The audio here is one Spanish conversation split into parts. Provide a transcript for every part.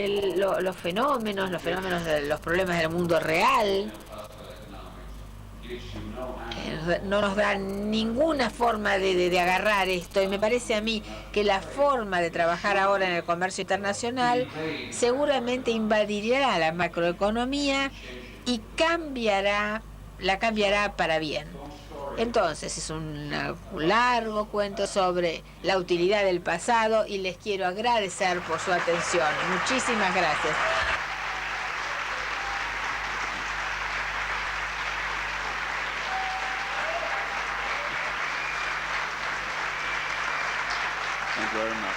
los fenómenos, los problemas del mundo real. No nos da ninguna forma de agarrar esto, y me parece a mí que la forma de trabajar ahora en el comercio internacional seguramente invadirá la macroeconomía y la cambiará para bien. Entonces es un largo cuento sobre la utilidad del pasado y les quiero agradecer por su atención. Muchísimas gracias. Thank you very much.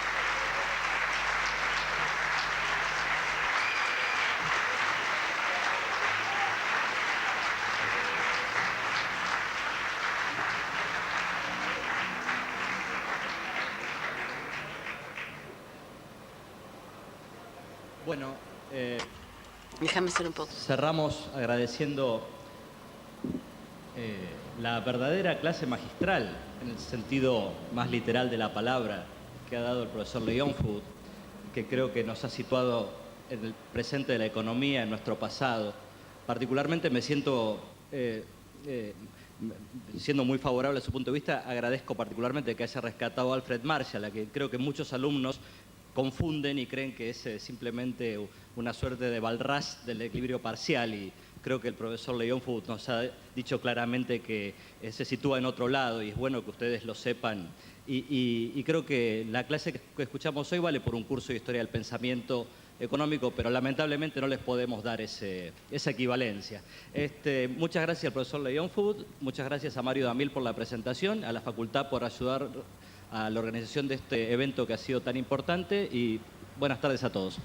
Bueno, déjame ser un poco. Cerramos agradeciendo la verdadera clase magistral, en el sentido más literal de la palabra, que ha dado el profesor Leonfood, que creo que nos ha situado en el presente de la economía, en nuestro pasado. Particularmente me siento, siendo muy favorable a su punto de vista, agradezco particularmente que haya rescatado a Alfred Marshall, a que creo que muchos alumnos confunden y creen que es simplemente una suerte de Balraj del equilibrio parcial, y creo que el profesor Leonfood nos ha dicho claramente que se sitúa en otro lado, y es bueno que ustedes lo sepan. Y creo que la clase que escuchamos hoy vale por un curso de Historia del Pensamiento Económico, pero lamentablemente no les podemos dar esa equivalencia. Muchas gracias al profesor Leonfood, muchas gracias a Mario Damil por la presentación, a la facultad por ayudar a la organización de este evento que ha sido tan importante, y buenas tardes a todos.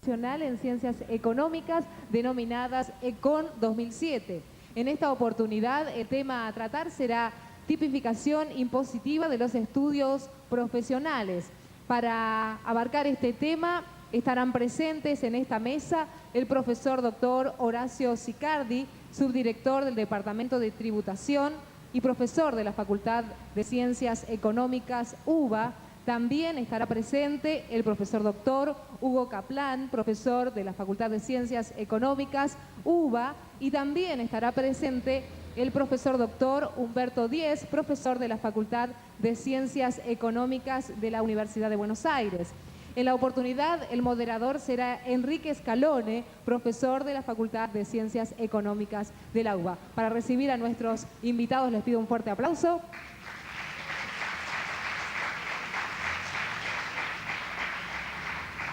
En Ciencias Económicas, denominadas ECON 2007. En esta oportunidad, el tema a tratar será tipificación impositiva de los estudios profesionales. Para abarcar este tema, estarán presentes en esta mesa el profesor doctor Horacio Sicardi, subdirector del Departamento de Tributación y profesor de la Facultad de Ciencias Económicas UBA. También estará presente el profesor doctor Hugo Kaplan, profesor de la Facultad de Ciencias Económicas UBA, y también estará presente el profesor doctor Humberto Díez, profesor de la Facultad de Ciencias Económicas de la Universidad de Buenos Aires. En la oportunidad, el moderador será Enrique Scalone, profesor de la Facultad de Ciencias Económicas de la UBA. Para recibir a nuestros invitados les pido un fuerte aplauso.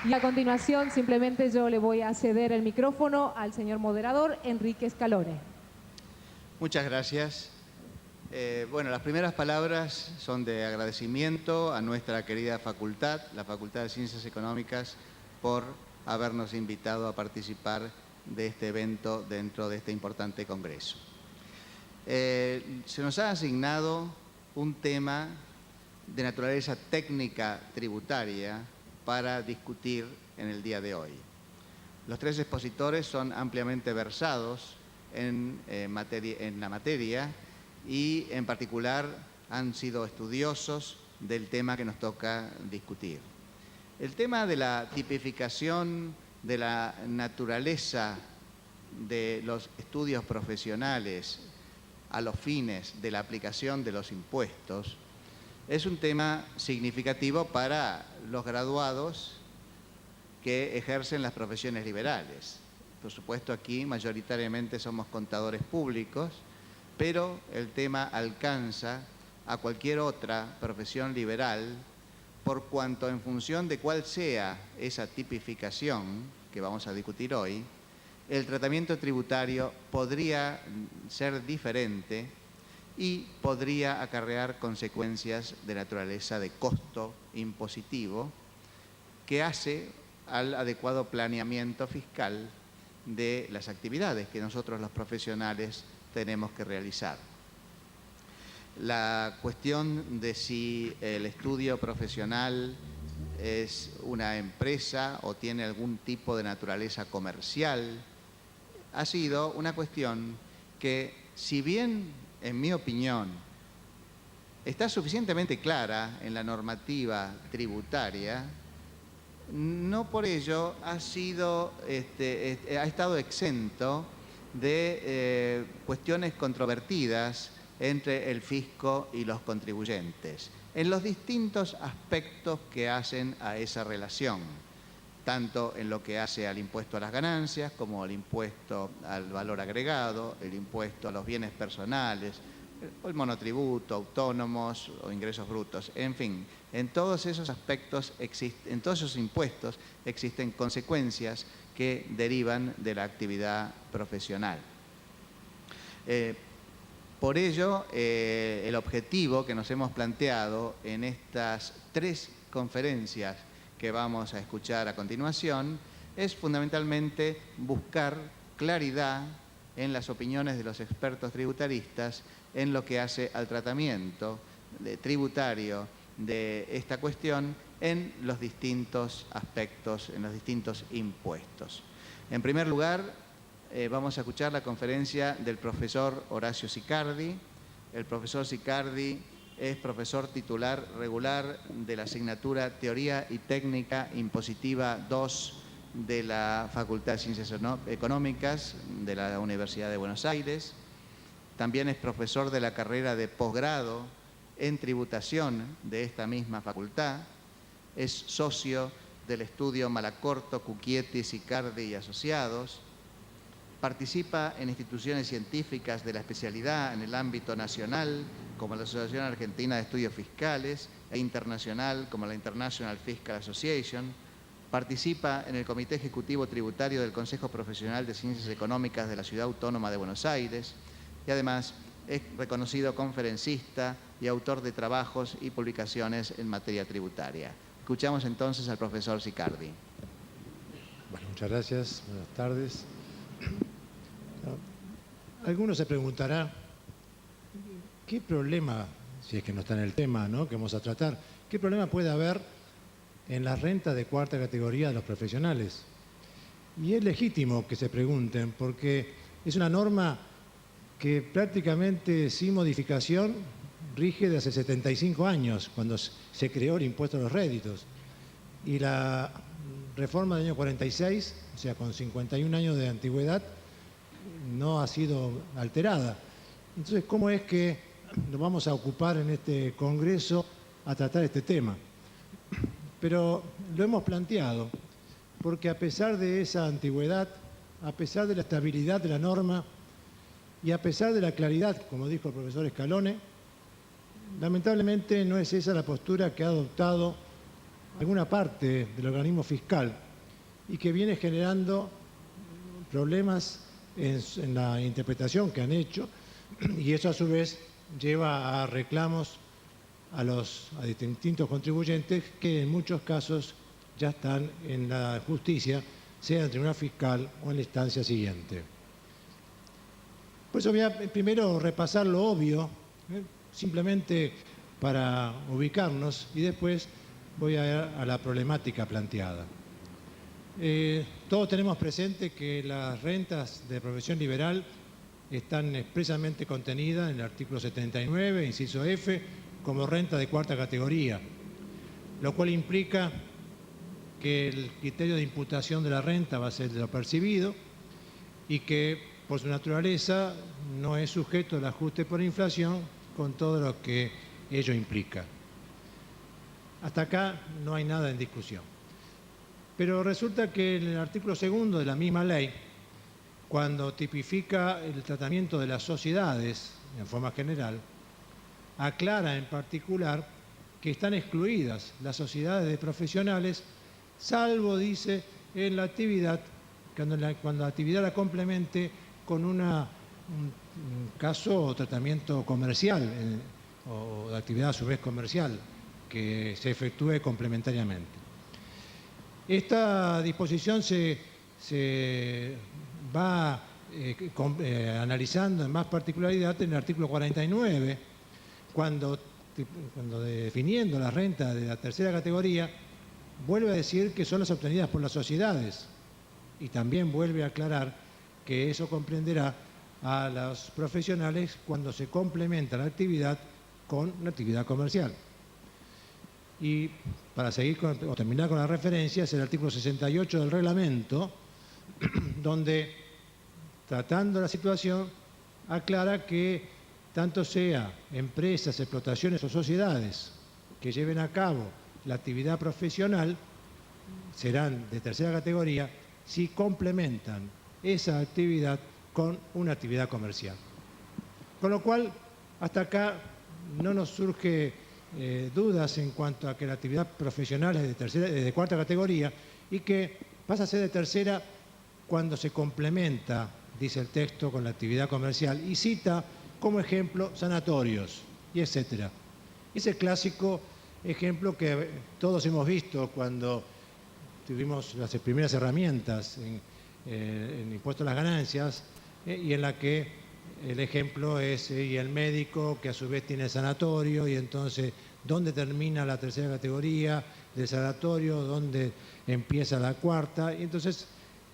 Y a continuación, simplemente yo le voy a ceder el micrófono al señor moderador, Enrique Scalone. Muchas gracias. Bueno, las primeras palabras son de agradecimiento a nuestra querida facultad, la Facultad de Ciencias Económicas, por habernos invitado a participar de este evento dentro de este importante congreso. Se nos ha asignado un tema de naturaleza técnica tributaria para discutir en el día de hoy. Los tres expositores son ampliamente versados en la materia y en particular han sido estudiosos del tema que nos toca discutir. El tema de la tipificación de la naturaleza de los estudios profesionales a los fines de la aplicación de los impuestos es un tema significativo para los graduados que ejercen las profesiones liberales. Por supuesto, aquí mayoritariamente somos contadores públicos, pero el tema alcanza a cualquier otra profesión liberal, por cuanto en función de cuál sea esa tipificación que vamos a discutir hoy, el tratamiento tributario podría ser diferente y podría acarrear consecuencias de naturaleza de costo impositivo que hace al adecuado planeamiento fiscal de las actividades que nosotros los profesionales tenemos que realizar. La cuestión de si el estudio profesional es una empresa o tiene algún tipo de naturaleza comercial ha sido una cuestión que, si bien, en mi opinión, está suficientemente clara en la normativa tributaria, no por ello ha estado exento de cuestiones controvertidas entre el fisco y los contribuyentes, en los distintos aspectos que hacen a esa relación, tanto en lo que hace al impuesto a las ganancias, como al impuesto al valor agregado, el impuesto a los bienes personales, el monotributo, autónomos o ingresos brutos. En fin, en todos esos aspectos, en todos esos impuestos existen consecuencias que derivan de la actividad profesional. Por ello, el objetivo que nos hemos planteado en estas 3 conferencias que vamos a escuchar a continuación es fundamentalmente buscar claridad en las opiniones de los expertos tributaristas en lo que hace al tratamiento tributario de esta cuestión en los distintos aspectos, en los distintos impuestos. En primer lugar, vamos a escuchar la conferencia del profesor Horacio Sicardi. El profesor Sicardi es profesor titular regular de la asignatura Teoría y Técnica Impositiva 2 de la Facultad de Ciencias Económicas de la Universidad de Buenos Aires. También es profesor de la carrera de posgrado en tributación de esta misma facultad. Es socio del estudio Malacorto, Cucchietti, Sicardi y Asociados. Participa en instituciones científicas de la especialidad en el ámbito nacional, como la Asociación Argentina de Estudios Fiscales, e internacional, como la International Fiscal Association. Participa en el Comité Ejecutivo Tributario del Consejo Profesional de Ciencias Económicas de la Ciudad Autónoma de Buenos Aires y además es reconocido conferencista y autor de trabajos y publicaciones en materia tributaria. Escuchamos entonces al profesor Sicardi. Bueno, muchas gracias. Buenas tardes. Algunos se preguntará, ¿qué problema, si es que no está en el tema, ¿no?, que vamos a tratar, qué problema puede haber en las rentas de 4ª categoría de los profesionales? Y es legítimo que se pregunten, porque es una norma que prácticamente sin modificación rige desde hace 75 años, cuando se creó el impuesto a los réditos. Y la reforma del año 46, o sea, con 51 años de antigüedad, no ha sido alterada. Entonces, ¿cómo es que nos vamos a ocupar en este Congreso a tratar este tema? Pero lo hemos planteado porque a pesar de esa antigüedad, a pesar de la estabilidad de la norma y a pesar de la claridad, como dijo el profesor Scalone, lamentablemente no es esa la postura que ha adoptado alguna parte del organismo fiscal y que viene generando problemas en la interpretación que han hecho, y eso a su vez lleva a reclamos a distintos contribuyentes que en muchos casos ya están en la justicia, sea en el Tribunal Fiscal o en la instancia siguiente. Por eso voy a primero repasar lo obvio, simplemente para ubicarnos, y después voy a la problemática planteada. Todos tenemos presente que las rentas de profesión liberal están expresamente contenidas en el artículo 79, inciso F, como renta de 4ª categoría, lo cual implica que el criterio de imputación de la renta va a ser de lo percibido y que por su naturaleza no es sujeto al ajuste por inflación con todo lo que ello implica. Hasta acá no hay nada en discusión. Pero resulta que en el artículo 2 de la misma ley, cuando tipifica el tratamiento de las sociedades en forma general, aclara en particular que están excluidas las sociedades de profesionales, salvo, dice, en la actividad, cuando la actividad la complemente con un caso o tratamiento comercial o de actividad a su vez comercial que se efectúe complementariamente. Esta disposición se va analizando en más particularidad en el artículo 49, cuando definiendo la renta de la tercera categoría, vuelve a decir que son las obtenidas por las sociedades y también vuelve a aclarar que eso comprenderá a los profesionales cuando se complementa la actividad con una actividad comercial. Y para seguir o terminar con las referencias, el artículo 68 del reglamento, donde, tratando la situación, aclara que tanto sea empresas, explotaciones o sociedades que lleven a cabo la actividad profesional, serán de tercera categoría si complementan esa actividad con una actividad comercial. Con lo cual, hasta acá no nos surge dudas en cuanto a que la actividad profesional es de cuarta categoría y que pasa a ser de tercera cuando se complementa, dice el texto, con la actividad comercial y cita como ejemplo sanatorios y etcétera. Ese clásico ejemplo que todos hemos visto cuando tuvimos las primeras herramientas en impuesto a las ganancias y en la que el ejemplo es y el médico que a su vez tiene sanatorio y entonces ¿dónde termina la tercera categoría del sanatorio? ¿Dónde empieza la cuarta? Y entonces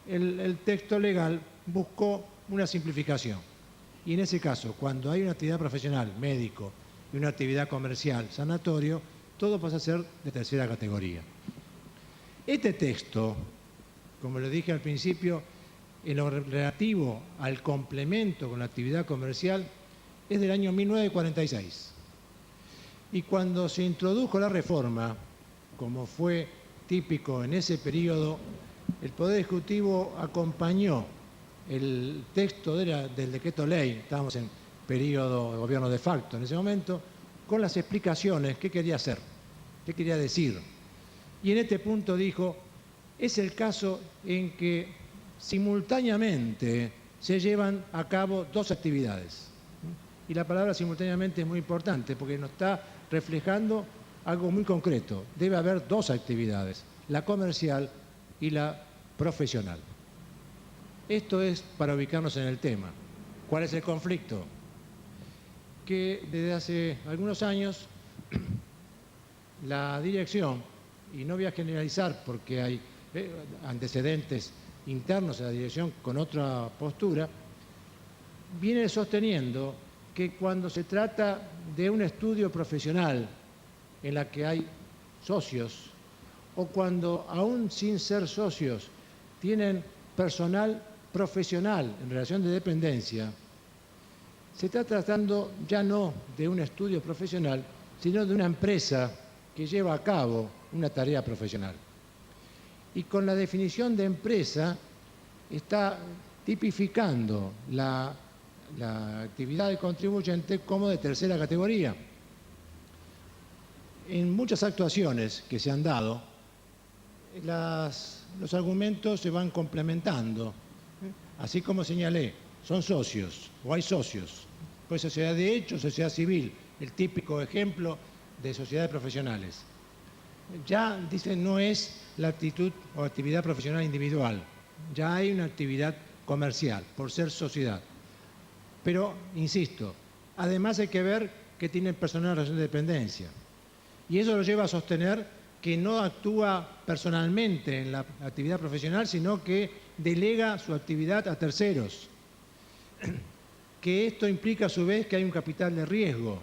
el texto legal buscó una simplificación. Y en ese caso, cuando hay una actividad profesional, médico, y una actividad comercial, sanatorio, todo pasa a ser de tercera categoría. Este texto, como le dije al principio, en lo relativo al complemento con la actividad comercial, es del año 1946. Y cuando se introdujo la reforma, como fue típico en ese periodo, el Poder Ejecutivo acompañó el texto del decreto ley, estábamos en periodo de gobierno de facto en ese momento, con las explicaciones, qué quería hacer, qué quería decir. Y en este punto dijo, es el caso en que simultáneamente se llevan a cabo dos actividades. Y la palabra simultáneamente es muy importante porque nos está reflejando algo muy concreto. Debe haber dos actividades, la comercial y la profesional. Esto es para ubicarnos en el tema. ¿Cuál es el conflicto? Que desde hace algunos años la dirección, y no voy a generalizar porque hay antecedentes internos a la dirección con otra postura, viene sosteniendo que cuando se trata de un estudio profesional en la que hay socios o cuando aún sin ser socios tienen personal profesional en relación de dependencia, se está tratando ya no de un estudio profesional, sino de una empresa que lleva a cabo una tarea profesional. Y con la definición de empresa está tipificando la actividad del contribuyente como de tercera categoría. En muchas actuaciones que se han dado, los argumentos se van complementando. Así como señalé, son socios o hay socios. Pues sociedad de hecho, sociedad civil, el típico ejemplo de sociedades profesionales. Ya, dicen, no es la actitud o actividad profesional individual. Ya hay una actividad comercial, por ser sociedad. Pero, insisto, además hay que ver que tienen personal en relación de dependencia. Y eso lo lleva a sostener que no actúa personalmente en la actividad profesional, sino que delega su actividad a terceros. Que esto implica a su vez que hay un capital de riesgo,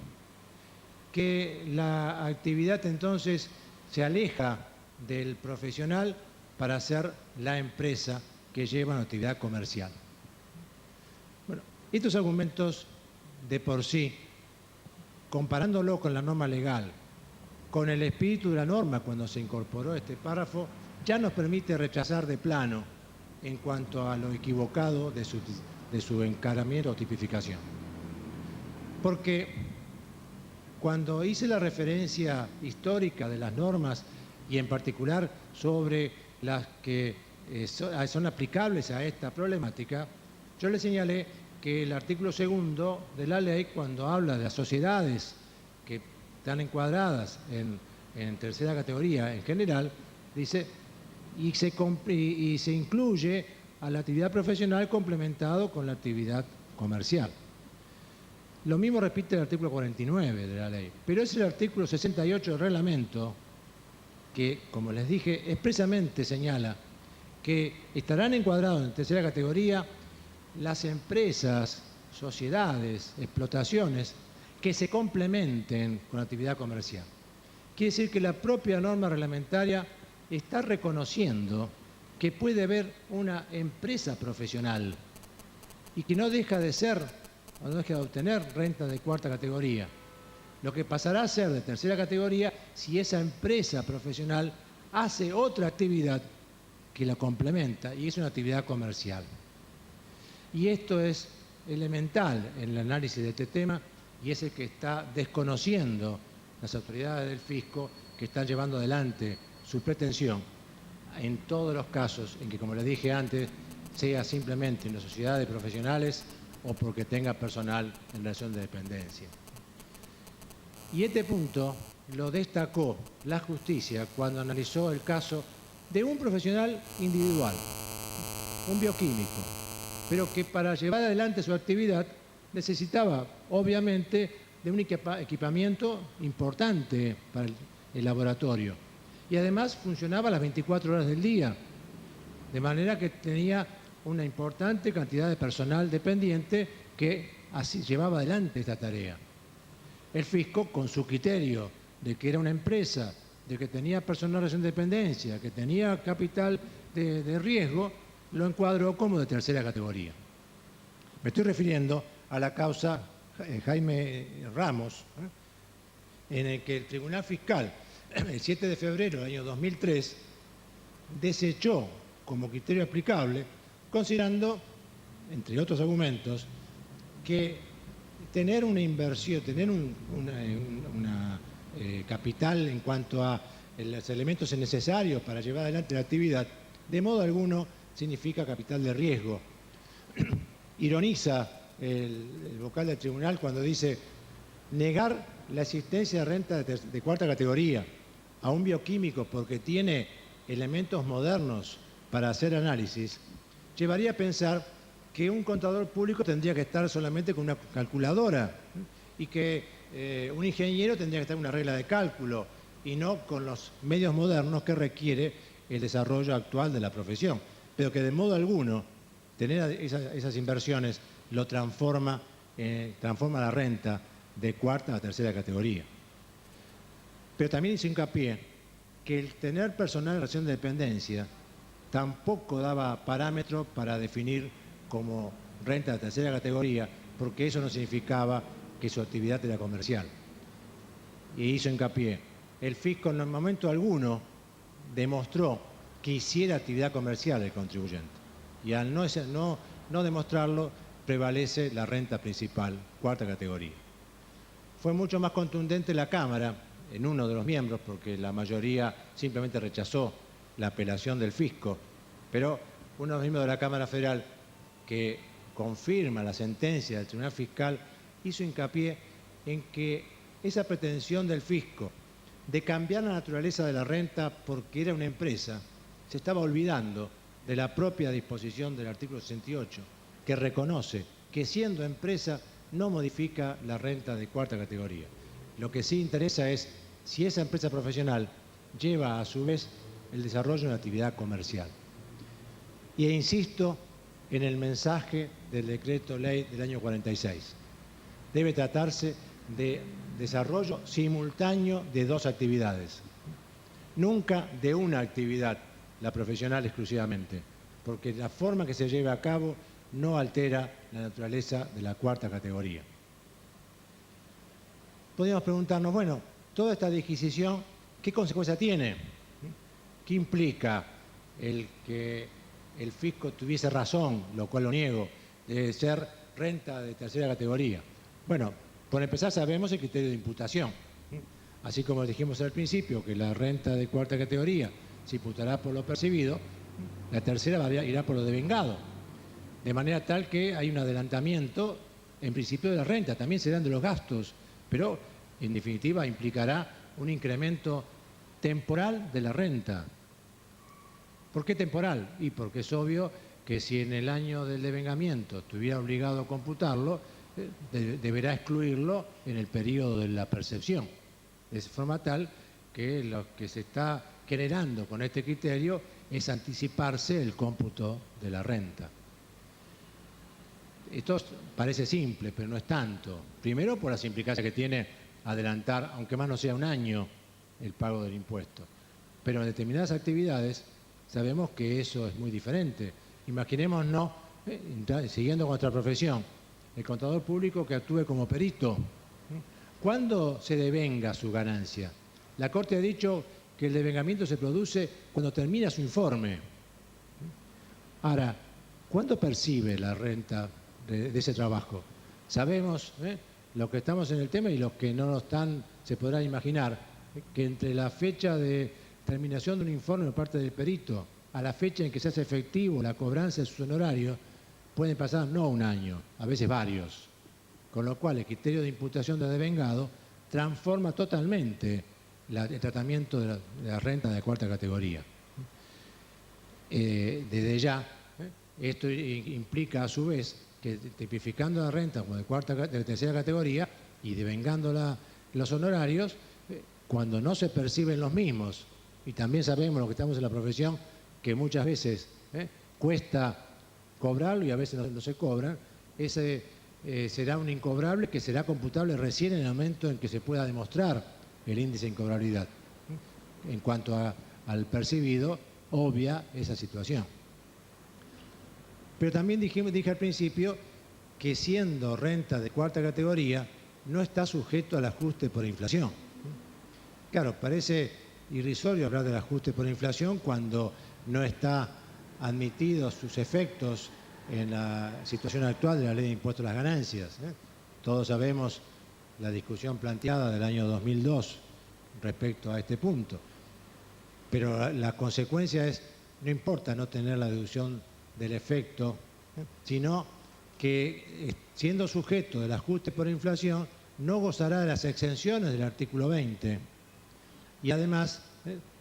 que la actividad entonces se aleja del profesional para ser la empresa que lleva una actividad comercial. Bueno, estos argumentos de por sí, comparándolo con la norma legal, con el espíritu de la norma cuando se incorporó este párrafo, ya nos permite rechazar de plano en cuanto a lo equivocado de su encaramiento o tipificación. Porque cuando hice la referencia histórica de las normas y en particular sobre las que son aplicables a esta problemática, yo le señalé que el artículo 2 de la ley, cuando habla de las sociedades que están encuadradas en tercera categoría en general, dice, y se incluye a la actividad profesional complementado con la actividad comercial. Lo mismo repite el artículo 49 de la ley, pero es el artículo 68 del reglamento que, como les dije, expresamente señala que estarán encuadrados en tercera categoría las empresas, sociedades, explotaciones que se complementen con la actividad comercial. Quiere decir que la propia norma reglamentaria está reconociendo que puede haber una empresa profesional y que no deja de ser o no deja de obtener renta de cuarta categoría. Lo que pasará a ser de tercera categoría si esa empresa profesional hace otra actividad que la complementa y es una actividad comercial. Y esto es elemental en el análisis de este tema y es el que está desconociendo las autoridades del fisco que están llevando adelante su pretensión en todos los casos en que, como les dije antes, sea simplemente en las sociedades profesionales o porque tenga personal en relación de dependencia. Y este punto lo destacó la justicia cuando analizó el caso de un profesional individual, un bioquímico, pero que para llevar adelante su actividad necesitaba, obviamente, de un equipamiento importante para el laboratorio. Y además funcionaba las 24 horas del día, de manera que tenía una importante cantidad de personal dependiente que así llevaba adelante esta tarea. El fisco, con su criterio de que era una empresa, de que tenía personal en relación de dependencia, que tenía capital de riesgo, lo encuadró como de tercera categoría. Me estoy refiriendo a la causa Jaime Ramos, en el que el Tribunal Fiscal, el 7 de febrero del año 2003, desechó como criterio aplicable, considerando, entre otros argumentos, que tener una inversión, tener una capital en cuanto a los elementos necesarios para llevar adelante la actividad, de modo alguno significa capital de riesgo. Ironiza el vocal del tribunal cuando dice negar la existencia de renta de cuarta categoría a un bioquímico porque tiene elementos modernos para hacer análisis, llevaría a pensar que un contador público tendría que estar solamente con una calculadora y que un ingeniero tendría que estar con una regla de cálculo y no con los medios modernos que requiere el desarrollo actual de la profesión, pero que de modo alguno tener esas inversiones lo transforma la renta de cuarta a tercera categoría. Pero también hizo hincapié que el tener personal en relación de dependencia tampoco daba parámetro para definir como renta de tercera categoría, porque eso no significaba que su actividad era comercial. Y hizo hincapié, el fisco en momento alguno demostró que hiciera actividad comercial el contribuyente. Y al no demostrarlo, prevalece la renta principal, cuarta categoría. Fue mucho más contundente la Cámara, en uno de los miembros, porque la mayoría simplemente rechazó la apelación del fisco, pero uno de los miembros de la Cámara Federal que confirma la sentencia del Tribunal Fiscal hizo hincapié en que esa pretensión del fisco de cambiar la naturaleza de la renta porque era una empresa se estaba olvidando de la propia disposición del artículo 68, que reconoce que siendo empresa no modifica la renta de cuarta categoría. Lo que sí interesa es si esa empresa profesional lleva a su vez el desarrollo de una actividad comercial. Y insisto en el mensaje del decreto ley del año 46. Debe tratarse de desarrollo simultáneo de dos actividades. Nunca de una actividad, la profesional exclusivamente, porque la forma que se lleve a cabo no altera la naturaleza de la cuarta categoría. Podríamos preguntarnos, bueno, toda esta disquisición, ¿qué consecuencia tiene? ¿Qué implica el que el fisco tuviese razón, lo cual lo niego, de ser renta de tercera categoría? Bueno, por empezar sabemos el criterio de imputación. Así como dijimos al principio que la renta de cuarta categoría se imputará por lo percibido, la tercera irá por lo devengado. De manera tal que hay un adelantamiento, en principio, de la renta, también serán de los gastos, pero en definitiva implicará un incremento temporal de la renta. ¿Por qué temporal? Y porque es obvio que si en el año del devengamiento estuviera obligado a computarlo, deberá excluirlo en el periodo de la percepción, de forma tal que lo que se está generando con este criterio es anticiparse el cómputo de la renta. Esto parece simple, pero no es tanto. Primero, por las implicancias que tiene adelantar, aunque más no sea un año, el pago del impuesto. Pero en determinadas actividades sabemos que eso es muy diferente. Imaginémonos, siguiendo con nuestra profesión, el contador público que actúe como perito. ¿Cuándo se devenga su ganancia? La Corte ha dicho que el devengamiento se produce cuando termina su informe. Ahora, ¿cuándo percibe la renta de ese trabajo? Sabemos, los que estamos en el tema y los que no lo están, se podrán imaginar, que entre la fecha de terminación de un informe por parte del perito a la fecha en que se hace efectivo la cobranza de sus honorarios, pueden pasar no un año, a veces varios. Con lo cual, el criterio de imputación de devengado transforma totalmente el tratamiento de la renta de cuarta categoría. Desde ya, esto implica a su vez que tipificando la renta como de tercera categoría y devengando los honorarios, cuando no se perciben los mismos, y también sabemos los que estamos en la profesión que muchas veces cuesta cobrarlo y a veces no se cobran, ese será un incobrable que será computable recién en el momento en que se pueda demostrar el índice de incobrabilidad. En cuanto al percibido, obvia esa situación. Pero también dije al principio que siendo renta de cuarta categoría no está sujeto al ajuste por inflación. Claro, parece irrisorio hablar del ajuste por inflación cuando no está admitidos sus efectos en la situación actual de la Ley de Impuestos a las Ganancias. Todos sabemos la discusión planteada del año 2002 respecto a este punto. Pero la consecuencia es, no importa no tener la deducción del efecto, sino que siendo sujeto del ajuste por inflación no gozará de las exenciones del artículo 20 y además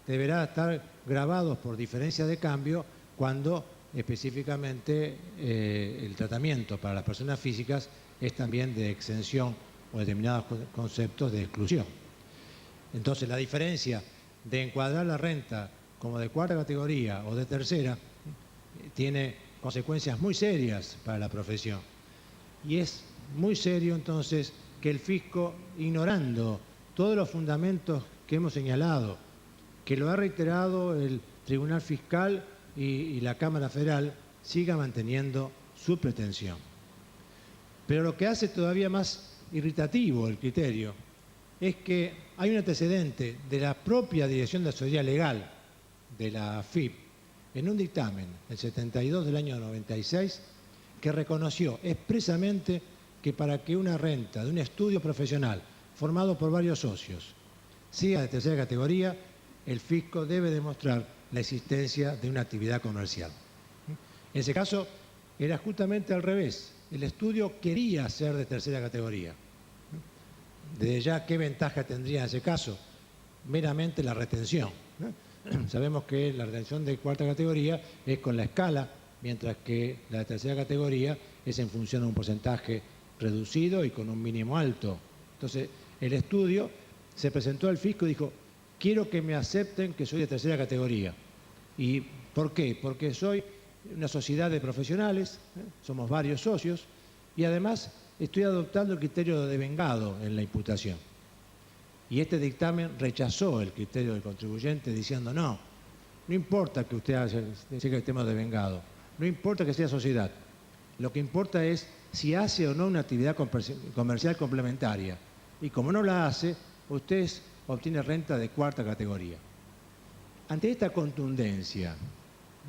deberá estar gravados por diferencia de cambio cuando específicamente el tratamiento para las personas físicas es también de exención o determinados conceptos de exclusión. Entonces, la diferencia de encuadrar la renta como de cuarta categoría o de tercera tiene consecuencias muy serias para la profesión. Y es muy serio entonces que el fisco, ignorando todos los fundamentos que hemos señalado, que lo ha reiterado el Tribunal Fiscal y la Cámara Federal, siga manteniendo su pretensión. Pero lo que hace todavía más irritativo el criterio es que hay un antecedente de la propia Dirección de Asesoría Legal de la AFIP en un dictamen, el 72 del año 96, que reconoció expresamente que para que una renta de un estudio profesional formado por varios socios sea de tercera categoría, el fisco debe demostrar la existencia de una actividad comercial. En ese caso, era justamente al revés. El estudio quería ser de tercera categoría. Desde ya, ¿qué ventaja tendría en ese caso? Meramente la retención. Sabemos que la retención de cuarta categoría es con la escala, mientras que la de tercera categoría es en función de un porcentaje reducido y con un mínimo alto. Entonces, el estudio se presentó al fisco y dijo, quiero que me acepten que soy de tercera categoría. ¿Y por qué? Porque soy una sociedad de profesionales, somos varios socios, y además estoy adoptando el criterio de devengado en la imputación. Y este dictamen rechazó el criterio del contribuyente diciendo, no importa que usted siga el tema de devengado, no importa que sea sociedad, lo que importa es si hace o no una actividad comercial complementaria. Y como no la hace, usted obtiene renta de cuarta categoría. Ante esta contundencia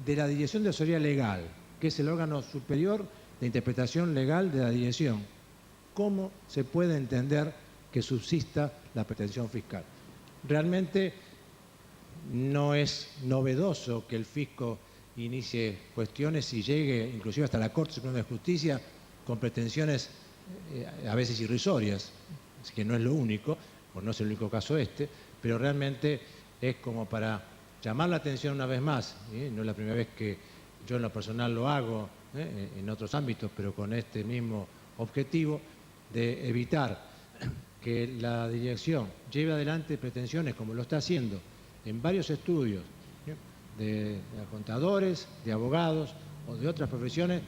de la Dirección de Asesoría Legal, que es el órgano superior de interpretación legal de la Dirección, ¿cómo se puede entender que subsista la pretensión fiscal? Realmente no es novedoso que el fisco inicie cuestiones y llegue inclusive hasta la Corte Suprema de Justicia con pretensiones a veces irrisorias, que no es lo único, pues no es el único caso este, pero realmente es como para llamar la atención una vez más, no es la primera vez que yo en lo personal lo hago en otros ámbitos, pero con este mismo objetivo de evitar que la dirección lleve adelante pretensiones como lo está haciendo en varios estudios de contadores, de abogados o de otras profesiones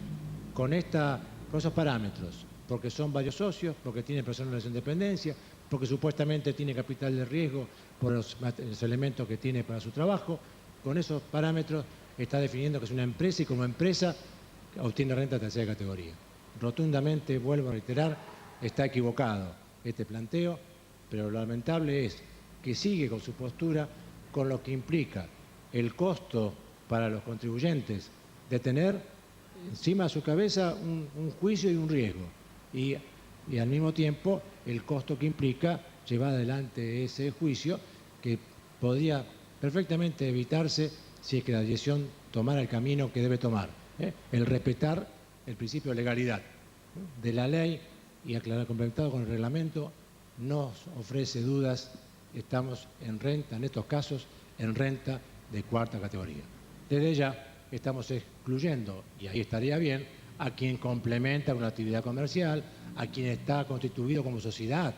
con esos parámetros, porque son varios socios, porque tiene personas de independencia, porque supuestamente tiene capital de riesgo por los elementos que tiene para su trabajo. Con esos parámetros está definiendo que es una empresa y como empresa obtiene renta de tercera categoría. Rotundamente, vuelvo a reiterar, está equivocado este planteo, pero lo lamentable es que sigue con su postura, con lo que implica el costo para los contribuyentes de tener encima de su cabeza un juicio y un riesgo, y al mismo tiempo el costo que implica llevar adelante ese juicio, que podría perfectamente evitarse si es que la dirección tomara el camino que debe tomar, el respetar el principio de legalidad de la ley y aclarar, complementado con el reglamento, no ofrece dudas. Estamos en renta, en estos casos, en renta de cuarta categoría. Desde ya estamos excluyendo, y ahí estaría bien, a quien complementa una actividad comercial, a quien está constituido como sociedad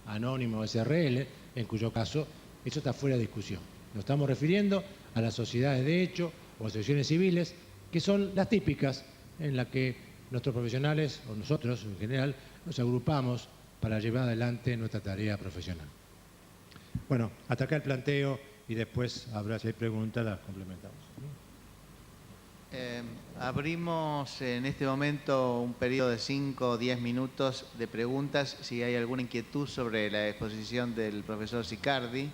anónimo SRL, en cuyo caso eso está fuera de discusión. Nos estamos refiriendo a las sociedades de hecho o asociaciones civiles, que son las típicas en las que nuestros profesionales, o nosotros en general, nos agrupamos para llevar adelante nuestra tarea profesional. Bueno, hasta acá el planteo y después habrá, si hay preguntas, las complementamos. Abrimos en este momento un periodo de 5 o 10 minutos de preguntas. Si hay alguna inquietud sobre la exposición del profesor Sicardi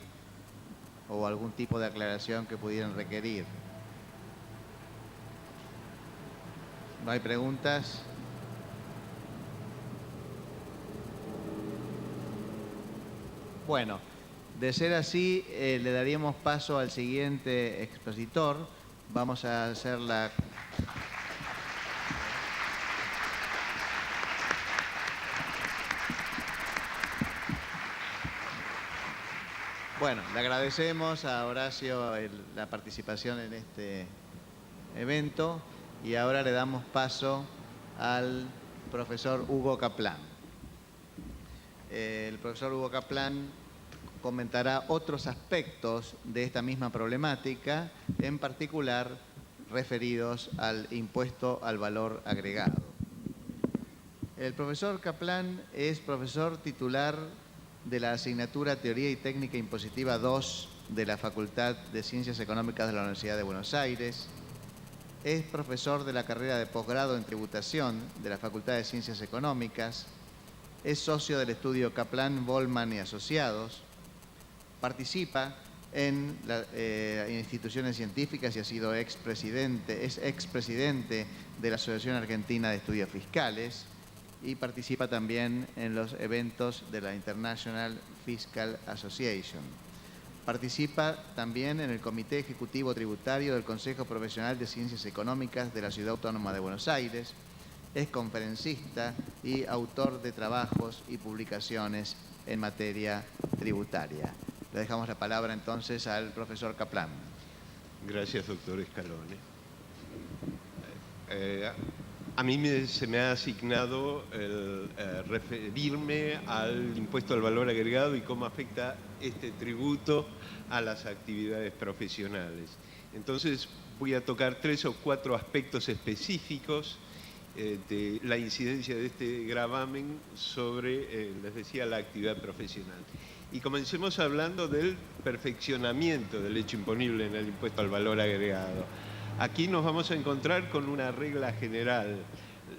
o algún tipo de aclaración que pudieran requerir. ¿No hay preguntas? Bueno, de ser así, le daríamos paso al siguiente expositor. Vamos a hacer la... Bueno, le agradecemos a Horacio la participación en este evento y ahora le damos paso al profesor Hugo Kaplan. El profesor Hugo Kaplan comentará otros aspectos de esta misma problemática, en particular referidos al impuesto al valor agregado. El profesor Kaplan es profesor titular de la asignatura Teoría y Técnica Impositiva 2 de la Facultad de Ciencias Económicas de la Universidad de Buenos Aires. Es profesor de la carrera de posgrado en tributación de la Facultad de Ciencias Económicas. Es socio del estudio Kaplan, Bollman y Asociados. Participa en instituciones científicas y ha sido es expresidente de la Asociación Argentina de Estudios Fiscales y participa también en los eventos de la International Fiscal Association. Participa también en el Comité Ejecutivo Tributario del Consejo Profesional de Ciencias Económicas de la Ciudad Autónoma de Buenos Aires. Es conferencista y autor de trabajos y publicaciones en materia tributaria. Le dejamos la palabra entonces al profesor Kaplan. Gracias, doctor Scalone. A mí se me ha asignado el referirme al impuesto al valor agregado y cómo afecta este tributo a las actividades profesionales. Entonces voy a tocar 3 o 4 aspectos específicos de la incidencia de este gravamen sobre, les decía, la actividad profesional. Y comencemos hablando del perfeccionamiento del hecho imponible en el impuesto al valor agregado. Aquí nos vamos a encontrar con una regla general.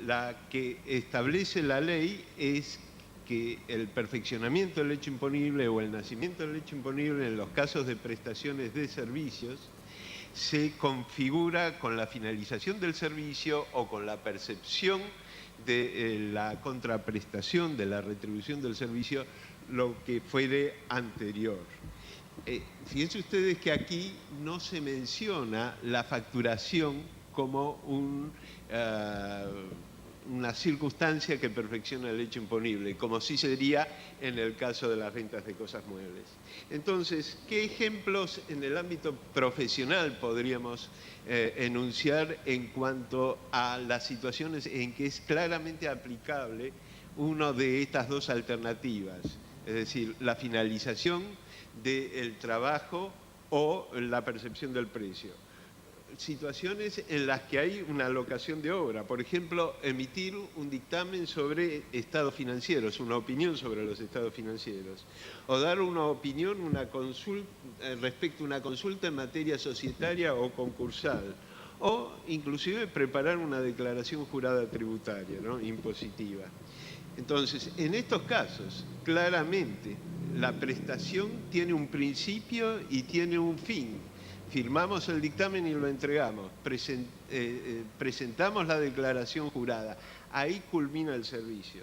La que establece la ley es que el perfeccionamiento del hecho imponible o el nacimiento del hecho imponible en los casos de prestaciones de servicios se configura con la finalización del servicio o con la percepción de la contraprestación de la retribución del servicio, lo que fuere anterior. Fíjense ustedes que aquí no se menciona la facturación como una circunstancia que perfecciona el hecho imponible, como sí sería en el caso de las ventas de cosas muebles. Entonces, ¿qué ejemplos en el ámbito profesional podríamos enunciar en cuanto a las situaciones en que es claramente aplicable una de estas dos alternativas? Es decir, la finalización del trabajo o la percepción del precio. Situaciones en las que hay una alocación de obra, por ejemplo, emitir un dictamen sobre estados financieros, una opinión sobre los estados financieros, o dar una opinión, una consulta, respecto a una consulta en materia societaria o concursal, o inclusive preparar una declaración jurada tributaria, ¿no?, impositiva. Entonces, en estos casos, claramente, la prestación tiene un principio y tiene un fin. Firmamos el dictamen y lo entregamos, presentamos la declaración jurada, ahí culmina el servicio.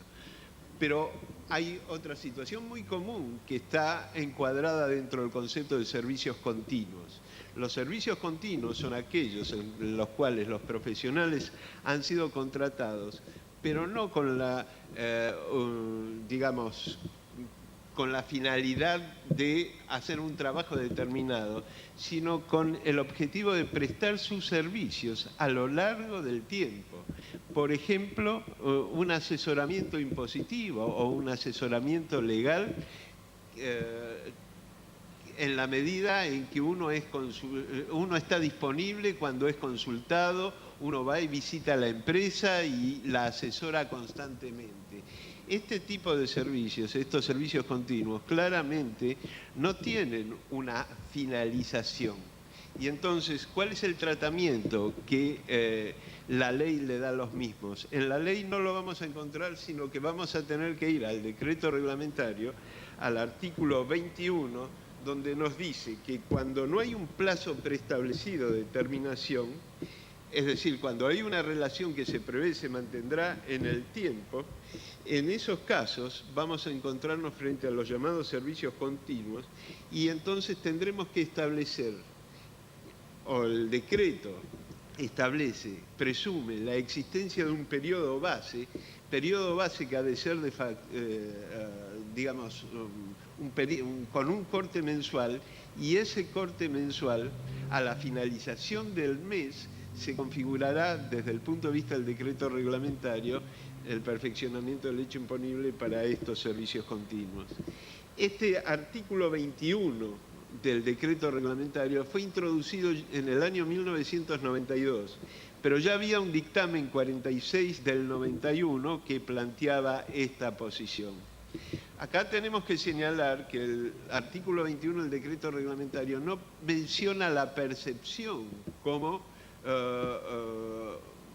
Pero hay otra situación muy común que está encuadrada dentro del concepto de servicios continuos. Los servicios continuos son aquellos en los cuales los profesionales han sido contratados, pero no con la, digamos, con la finalidad de hacer un trabajo determinado, sino con el objetivo de prestar sus servicios a lo largo del tiempo. Por ejemplo, un asesoramiento impositivo o un asesoramiento legal en la medida en que uno está disponible cuando es consultado, uno va y visita a la empresa y la asesora constantemente. Este tipo de servicios, estos servicios continuos, claramente no tienen una finalización. Y entonces, ¿cuál es el tratamiento que la ley le da a los mismos? En la ley no lo vamos a encontrar, sino que vamos a tener que ir al decreto reglamentario, al artículo 21, donde nos dice que cuando no hay un plazo preestablecido de terminación, es decir, cuando hay una relación que se prevé se mantendrá en el tiempo, en esos casos vamos a encontrarnos frente a los llamados servicios continuos y entonces tendremos que establecer, o el decreto establece, presume la existencia de un periodo base que ha de ser, digamos, con un corte mensual, y ese corte mensual, a la finalización del mes, se configurará desde el punto de vista del decreto reglamentario el perfeccionamiento del hecho imponible para estos servicios continuos. Este artículo 21 del decreto reglamentario fue introducido en el año 1992, pero ya había un dictamen 46 del 91 que planteaba esta posición. Acá tenemos que señalar que el artículo 21 del decreto reglamentario no menciona la percepción como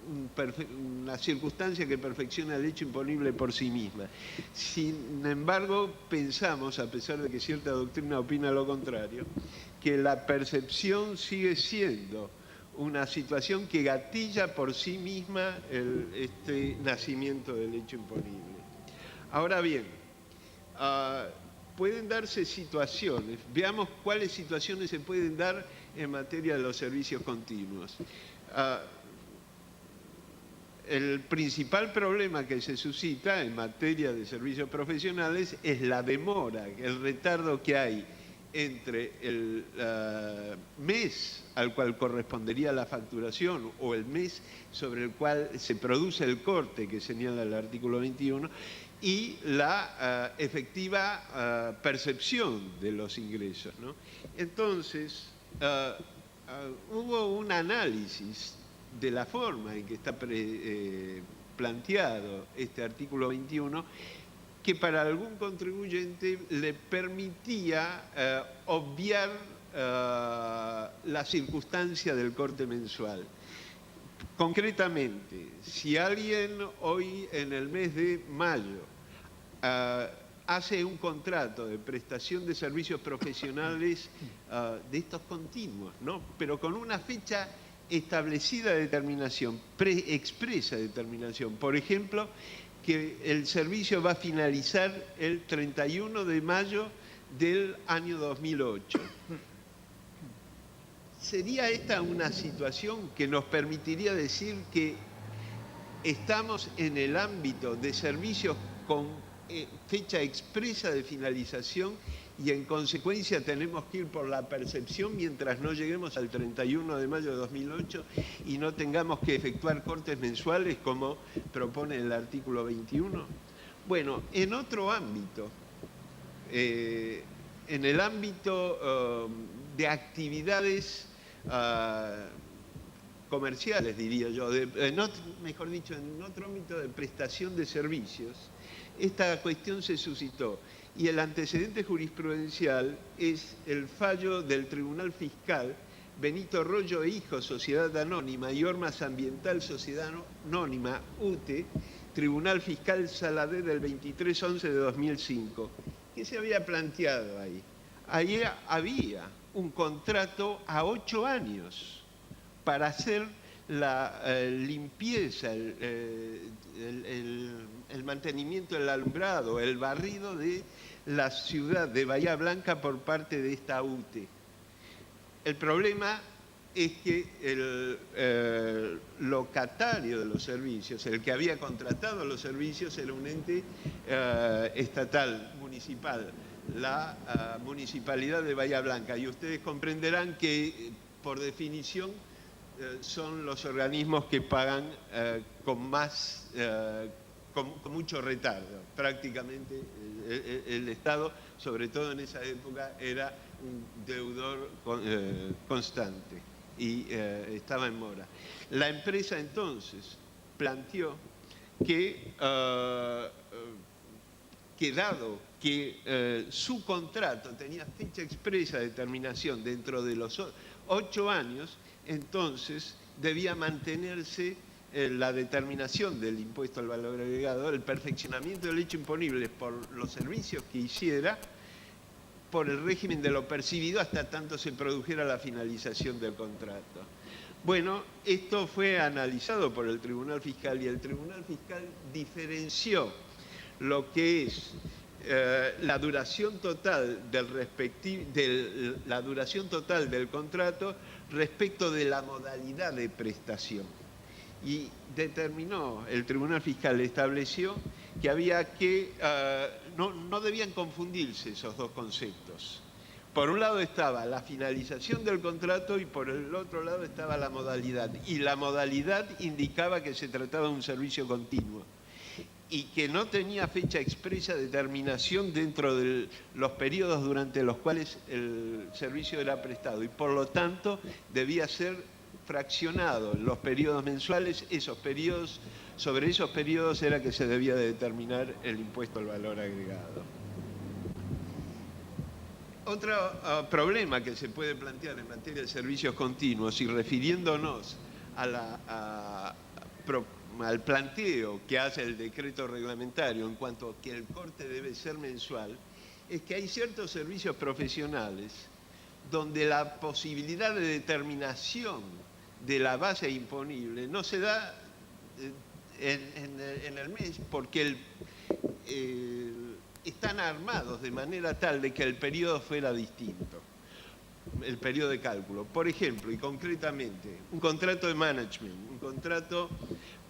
una circunstancia que perfecciona el hecho imponible por sí misma. Sin embargo, pensamos, a pesar de que cierta doctrina opina lo contrario, que la percepción sigue siendo una situación que gatilla por sí misma este nacimiento del hecho imponible. Ahora bien, pueden darse situaciones, veamos cuáles situaciones se pueden dar en materia de los servicios continuos. El principal problema que se suscita en materia de servicios profesionales es la demora, el retardo que hay entre el mes al cual correspondería la facturación o el mes sobre el cual se produce el corte que señala el artículo 21 y la efectiva percepción de los ingresos, ¿no? Entonces, hubo un análisis de la forma en que está planteado este artículo 21 que para algún contribuyente le permitía obviar la circunstancia del corte mensual. Concretamente, si alguien hoy en el mes de mayo hace un contrato de prestación de servicios profesionales de estos continuos, ¿no?, pero con una fecha establecida de terminación, expresa de terminación, por ejemplo, que el servicio va a finalizar el 31 de mayo del año 2008. ¿Sería esta una situación que nos permitiría decir que estamos en el ámbito de servicios con fecha expresa de finalización y en consecuencia tenemos que ir por la percepción mientras no lleguemos al 31 de mayo de 2008 y no tengamos que efectuar cortes mensuales como propone el artículo 21. Bueno, en otro ámbito, en el ámbito de actividades comerciales, diría yo, mejor dicho, en otro ámbito de prestación de servicios, esta cuestión se suscitó y el antecedente jurisprudencial es el fallo del Tribunal Fiscal Benito Rollo e Hijos, Sociedad Anónima, y Ormas Ambiental, Sociedad Anónima, UTE, Tribunal Fiscal Saladé del 23/11 de 2005. ¿Qué se había planteado ahí? Ahí había un contrato a 8 años para hacer la limpieza, el mantenimiento del alumbrado, el barrido de la ciudad de Bahía Blanca por parte de esta UTE. El problema es que el locatario de los servicios, el que había contratado los servicios, era un ente estatal, municipal, la Municipalidad de Bahía Blanca. Y ustedes comprenderán que, por definición, son los organismos que pagan con mucho retardo. Prácticamente el Estado, sobre todo en esa época, era un deudor constante y estaba en mora. La empresa entonces planteó que, dado que su contrato tenía fecha expresa de terminación dentro de los 8 años, entonces debía mantenerse la determinación del impuesto al valor agregado, el perfeccionamiento del hecho imponible por los servicios que hiciera, por el régimen de lo percibido hasta tanto se produjera la finalización del contrato. Bueno, esto fue analizado por el Tribunal Fiscal y el Tribunal Fiscal diferenció lo que es la duración total del contrato respecto de la modalidad de prestación. Y determinó, el Tribunal Fiscal estableció que había que, no debían confundirse esos dos conceptos. Por un lado estaba la finalización del contrato y por el otro lado estaba la modalidad. Y la modalidad indicaba que se trataba de un servicio continuo y que no tenía fecha expresa de terminación dentro de los periodos durante los cuales el servicio era prestado y por lo tanto debía ser fraccionado en los periodos mensuales. Sobre esos periodos era que se debía de determinar el impuesto al valor agregado. Otro problema que se puede plantear en materia de servicios continuos y refiriéndonos al planteo que hace el decreto reglamentario en cuanto a que el corte debe ser mensual, es que hay ciertos servicios profesionales donde la posibilidad de determinación de la base imponible no se da en el mes porque están armados de manera tal de que el periodo fuera distinto, el periodo de cálculo. Por ejemplo, y concretamente, un contrato de management, un contrato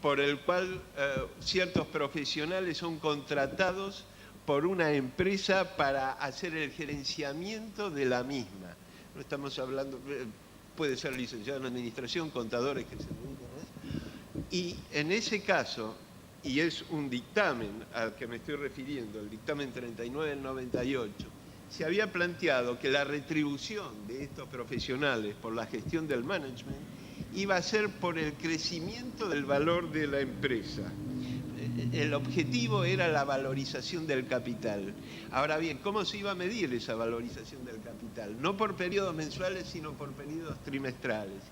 por el cual ciertos profesionales son contratados por una empresa para hacer el gerenciamiento de la misma. No estamos hablando, puede ser licenciado en administración, contadores que se dedican a eso. Y en ese caso, y es un dictamen al que me estoy refiriendo, el dictamen 39 del 98, se había planteado que la retribución de estos profesionales por la gestión del management iba a ser por el crecimiento del valor de la empresa. El objetivo era la valorización del capital. Ahora bien, ¿cómo se iba a medir esa valorización del capital? No por periodos mensuales, sino por periodos trimestrales.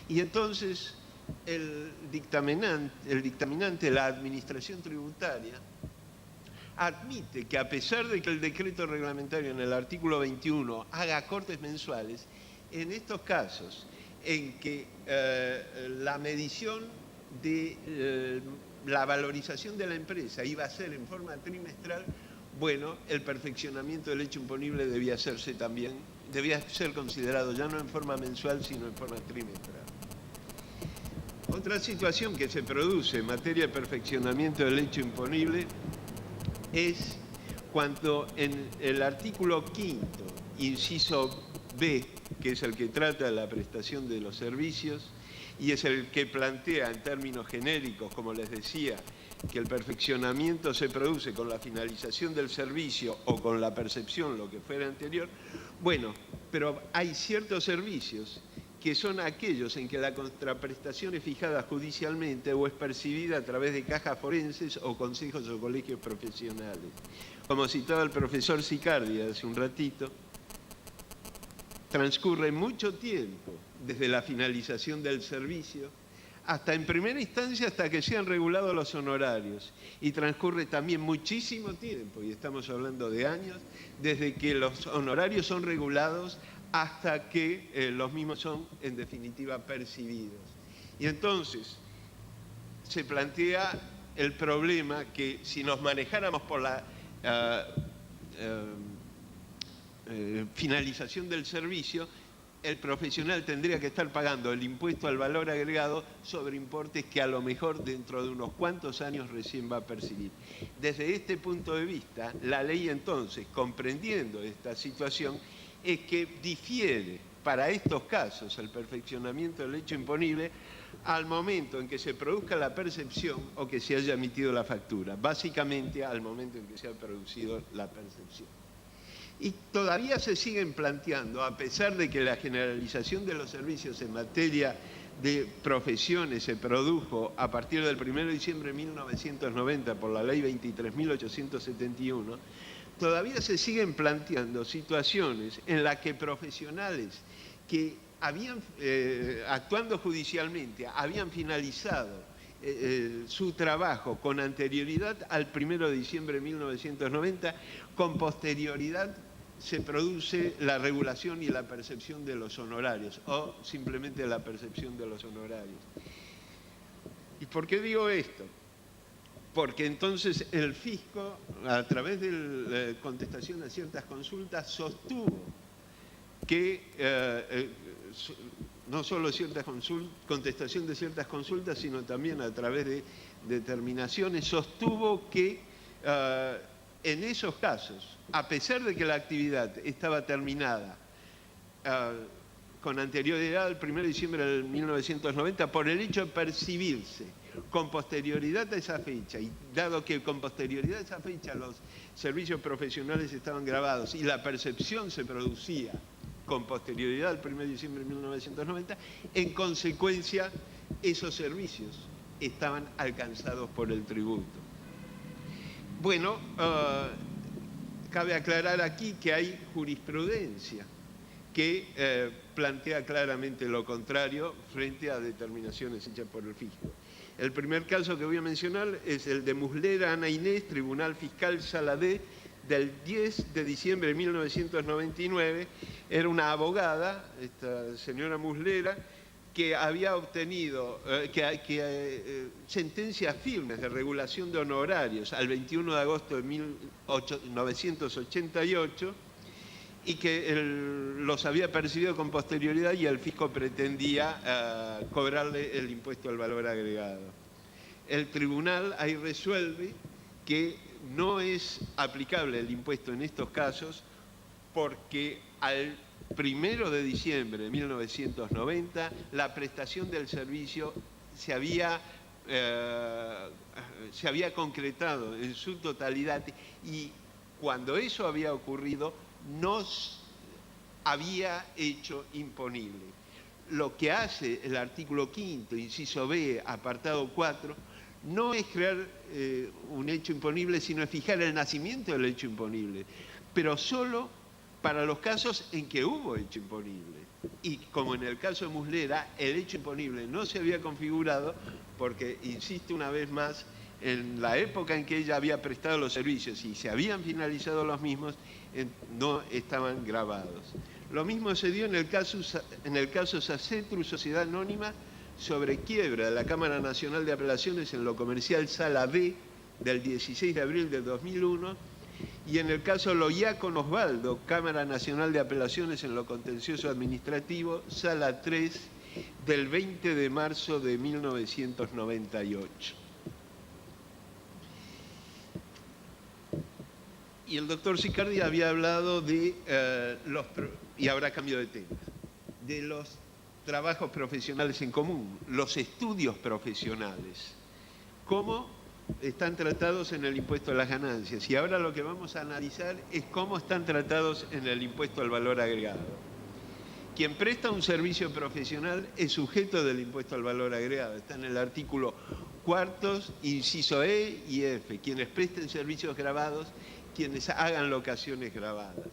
Y entonces el dictaminante, la administración tributaria, admite que a pesar de que el decreto reglamentario en el artículo 21 haga cortes mensuales, en estos casos en que la medición de la valorización de la empresa iba a ser en forma trimestral, bueno, el perfeccionamiento del hecho imponible debía ser considerado ya no en forma mensual, sino en forma trimestral. Otra situación que se produce en materia de perfeccionamiento del hecho imponible es cuando en el artículo 5º, inciso B, que es el que trata de la prestación de los servicios y es el que plantea en términos genéricos, como les decía, que el perfeccionamiento se produce con la finalización del servicio o con la percepción, lo que fuera anterior. Bueno, pero hay ciertos servicios que son aquellos en que la contraprestación es fijada judicialmente o es percibida a través de cajas forenses o consejos o colegios profesionales. Como citaba el profesor Sicardi hace un ratito, transcurre mucho tiempo desde la finalización del servicio hasta en primera instancia hasta que sean regulados los honorarios, y transcurre también muchísimo tiempo, y estamos hablando de años, desde que los honorarios son regulados hasta que los mismos son en definitiva percibidos. Y entonces se plantea el problema que si nos manejáramos por la finalización del servicio, el profesional tendría que estar pagando el impuesto al valor agregado sobre importes que a lo mejor dentro de unos cuantos años recién va a percibir. Desde este punto de vista, la ley entonces, comprendiendo esta situación, es que difiere para estos casos el perfeccionamiento del hecho imponible al momento en que se produzca la percepción o que se haya emitido la factura, básicamente al momento en que se ha producido la percepción. Y todavía se siguen planteando, a pesar de que la generalización de los servicios en materia de profesiones se produjo a partir del 1 de diciembre de 1990 por la ley 23.871, todavía se siguen planteando situaciones en las que profesionales que habían, actuando judicialmente, habían finalizado su trabajo con anterioridad al 1 de diciembre de 1990, con posterioridad se produce la regulación y la percepción de los honorarios, o simplemente la percepción de los honorarios. ¿Y por qué digo esto? Porque entonces el fisco, a través de la contestación a ciertas consultas, sostuvo que no solo contestación de ciertas consultas, sino también a través de determinaciones, sostuvo que en esos casos, a pesar de que la actividad estaba terminada con anterioridad al 1 de diciembre de 1990, por el hecho de percibirse con posterioridad a esa fecha, y dado que con posterioridad a esa fecha los servicios profesionales estaban grabados y la percepción se producía con posterioridad al 1 de diciembre de 1990, en consecuencia esos servicios estaban alcanzados por el tributo. Bueno, cabe aclarar aquí que hay jurisprudencia que plantea claramente lo contrario frente a determinaciones hechas por el fisco. El primer caso que voy a mencionar es el de Muslera Ana Inés, Tribunal Fiscal Sala D, del 10 de diciembre de 1999. Era una abogada, esta señora Muslera, que había obtenido sentencias firmes de regulación de honorarios al 21 de agosto de 1988 y que los había percibido con posterioridad y el fisco pretendía cobrarle el impuesto al valor agregado. El tribunal ahí resuelve que no es aplicable el impuesto en estos casos porque al 1 de diciembre de 1990 la prestación del servicio se había concretado en su totalidad y cuando eso había ocurrido no había hecho imponible. Lo que hace el artículo 5º, inciso B, apartado 4, no es crear un hecho imponible, sino es fijar el nacimiento del hecho imponible, pero solo para los casos en que hubo hecho imponible. Y como en el caso de Muslera, el hecho imponible no se había configurado porque, insisto una vez más, en la época en que ella había prestado los servicios y se habían finalizado los mismos, no estaban grabados. Lo mismo se dio en el caso Sacetru, Sociedad Anónima, sobre quiebra de la Cámara Nacional de Apelaciones en lo comercial Sala B, del 16 de abril del 2001, y en el caso Loya con Osvaldo, Cámara Nacional de Apelaciones en lo contencioso administrativo, Sala 3, del 20 de marzo de 1998. Y el doctor Sicardi había hablado de y ahora cambio de tema, de los trabajos profesionales en común, los estudios profesionales, cómo están tratados en el impuesto a las ganancias. Y ahora lo que vamos a analizar es cómo están tratados en el impuesto al valor agregado. Quien presta un servicio profesional es sujeto del impuesto al valor agregado. Está en el artículo 4, inciso E y F. Quienes presten servicios grabados, quienes hagan locaciones grabadas.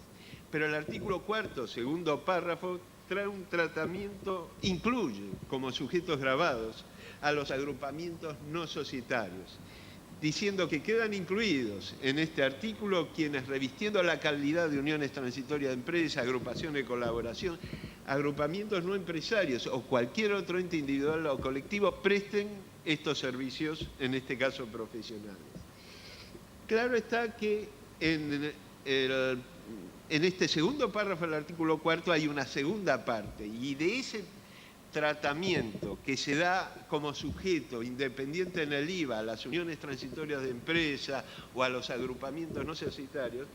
Pero el artículo 4, segundo párrafo, trae un tratamiento, incluye como sujetos grabados a los agrupamientos no societarios, diciendo que quedan incluidos en este artículo quienes, revistiendo la calidad de uniones transitorias de empresa, agrupación de colaboración, agrupamientos no empresarios o cualquier otro ente individual o colectivo, presten estos servicios, en este caso profesionales. Claro está que en este segundo párrafo del artículo 4 hay una segunda parte, y de ese tratamiento que se da como sujeto independiente en el IVA a las uniones transitorias de empresa o a los agrupamientos no societarios,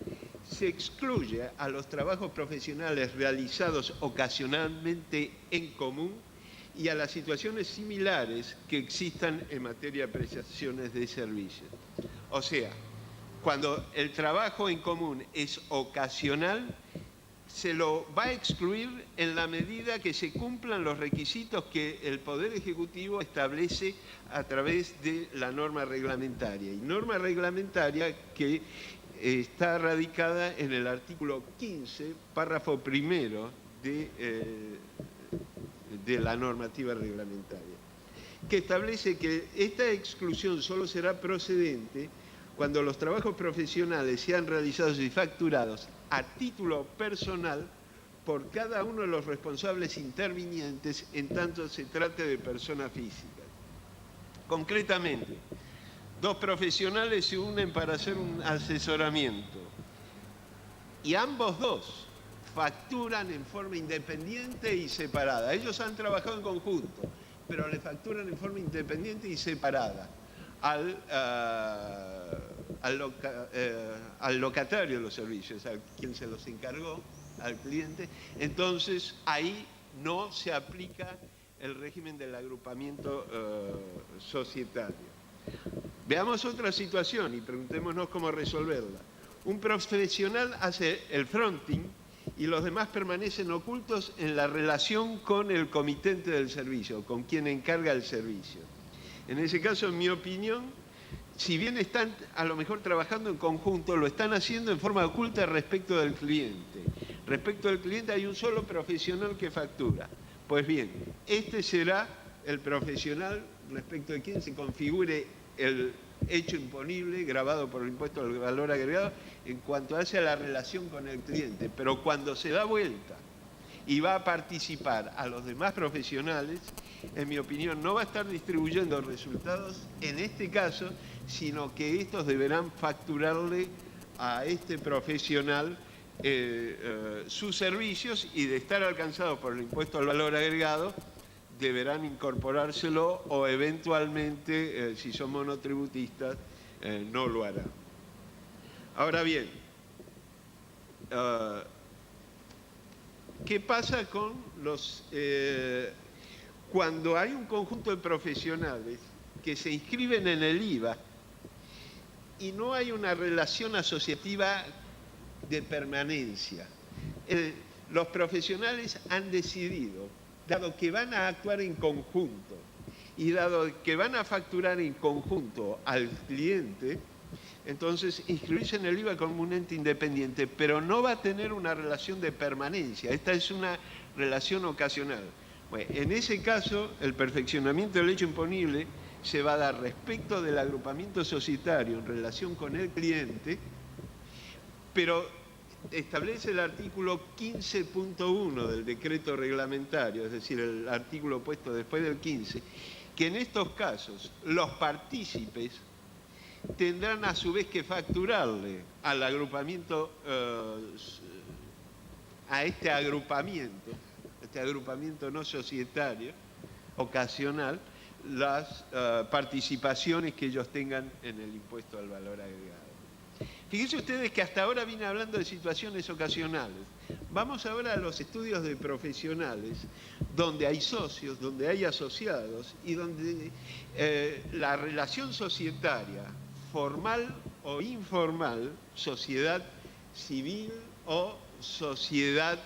se excluye a los trabajos profesionales realizados ocasionalmente en común y a las situaciones similares que existan en materia de prestaciones de servicios. O sea, cuando el trabajo en común es ocasional, se lo va a excluir en la medida que se cumplan los requisitos que el Poder Ejecutivo establece a través de la norma reglamentaria. Y norma reglamentaria que está radicada en el artículo 15, párrafo primero de la normativa reglamentaria, que establece que esta exclusión solo será procedente cuando los trabajos profesionales sean realizados y facturados a título personal por cada uno de los responsables intervinientes, en tanto se trate de personas físicas. Concretamente, dos profesionales se unen para hacer un asesoramiento y ambos dos facturan en forma independiente y separada. Ellos han trabajado en conjunto, pero le facturan en forma independiente y separada al locatario de los servicios, a quien se los encargó, al cliente. Entonces ahí no se aplica el régimen del agrupamiento societario. Veamos otra situación y preguntémonos cómo resolverla. Un profesional hace el fronting y los demás permanecen ocultos en la relación con el comitente del servicio, con quien encarga el servicio. En ese caso, en mi opinión, si bien están a lo mejor trabajando en conjunto, lo están haciendo en forma oculta respecto del cliente. Respecto del cliente hay un solo profesional que factura. Pues bien, este será el profesional respecto de quien se configure el hecho imponible grabado por el impuesto al valor agregado en cuanto hace la relación con el cliente. Pero cuando se da vuelta y va a participar a los demás profesionales, en mi opinión, no va a estar distribuyendo resultados en este caso, sino que estos deberán facturarle a este profesional sus servicios, y de estar alcanzados por el impuesto al valor agregado, deberán incorporárselo o eventualmente, si son monotributistas, no lo harán. Ahora bien, ¿qué pasa con los cuando hay un conjunto de profesionales que se inscriben en el IVA y no hay una relación asociativa de permanencia? Los profesionales han decidido, dado que van a actuar en conjunto y dado que van a facturar en conjunto al cliente, entonces inscribirse en el IVA como un ente independiente, pero no va a tener una relación de permanencia. Esta es una relación ocasional. Bueno, en ese caso, el perfeccionamiento del hecho imponible se va a dar respecto del agrupamiento societario en relación con el cliente, pero establece el artículo 15.1 del decreto reglamentario, es decir, el artículo puesto después del 15, que en estos casos los partícipes tendrán a su vez que facturarle al agrupamiento, a este agrupamiento, este agrupamiento no societario, ocasional, las participaciones que ellos tengan en el impuesto al valor agregado. Fíjense ustedes que hasta ahora vine hablando de situaciones ocasionales. Vamos ahora a los estudios de profesionales, donde hay socios, donde hay asociados y donde la relación societaria, formal o informal, sociedad civil o sociedad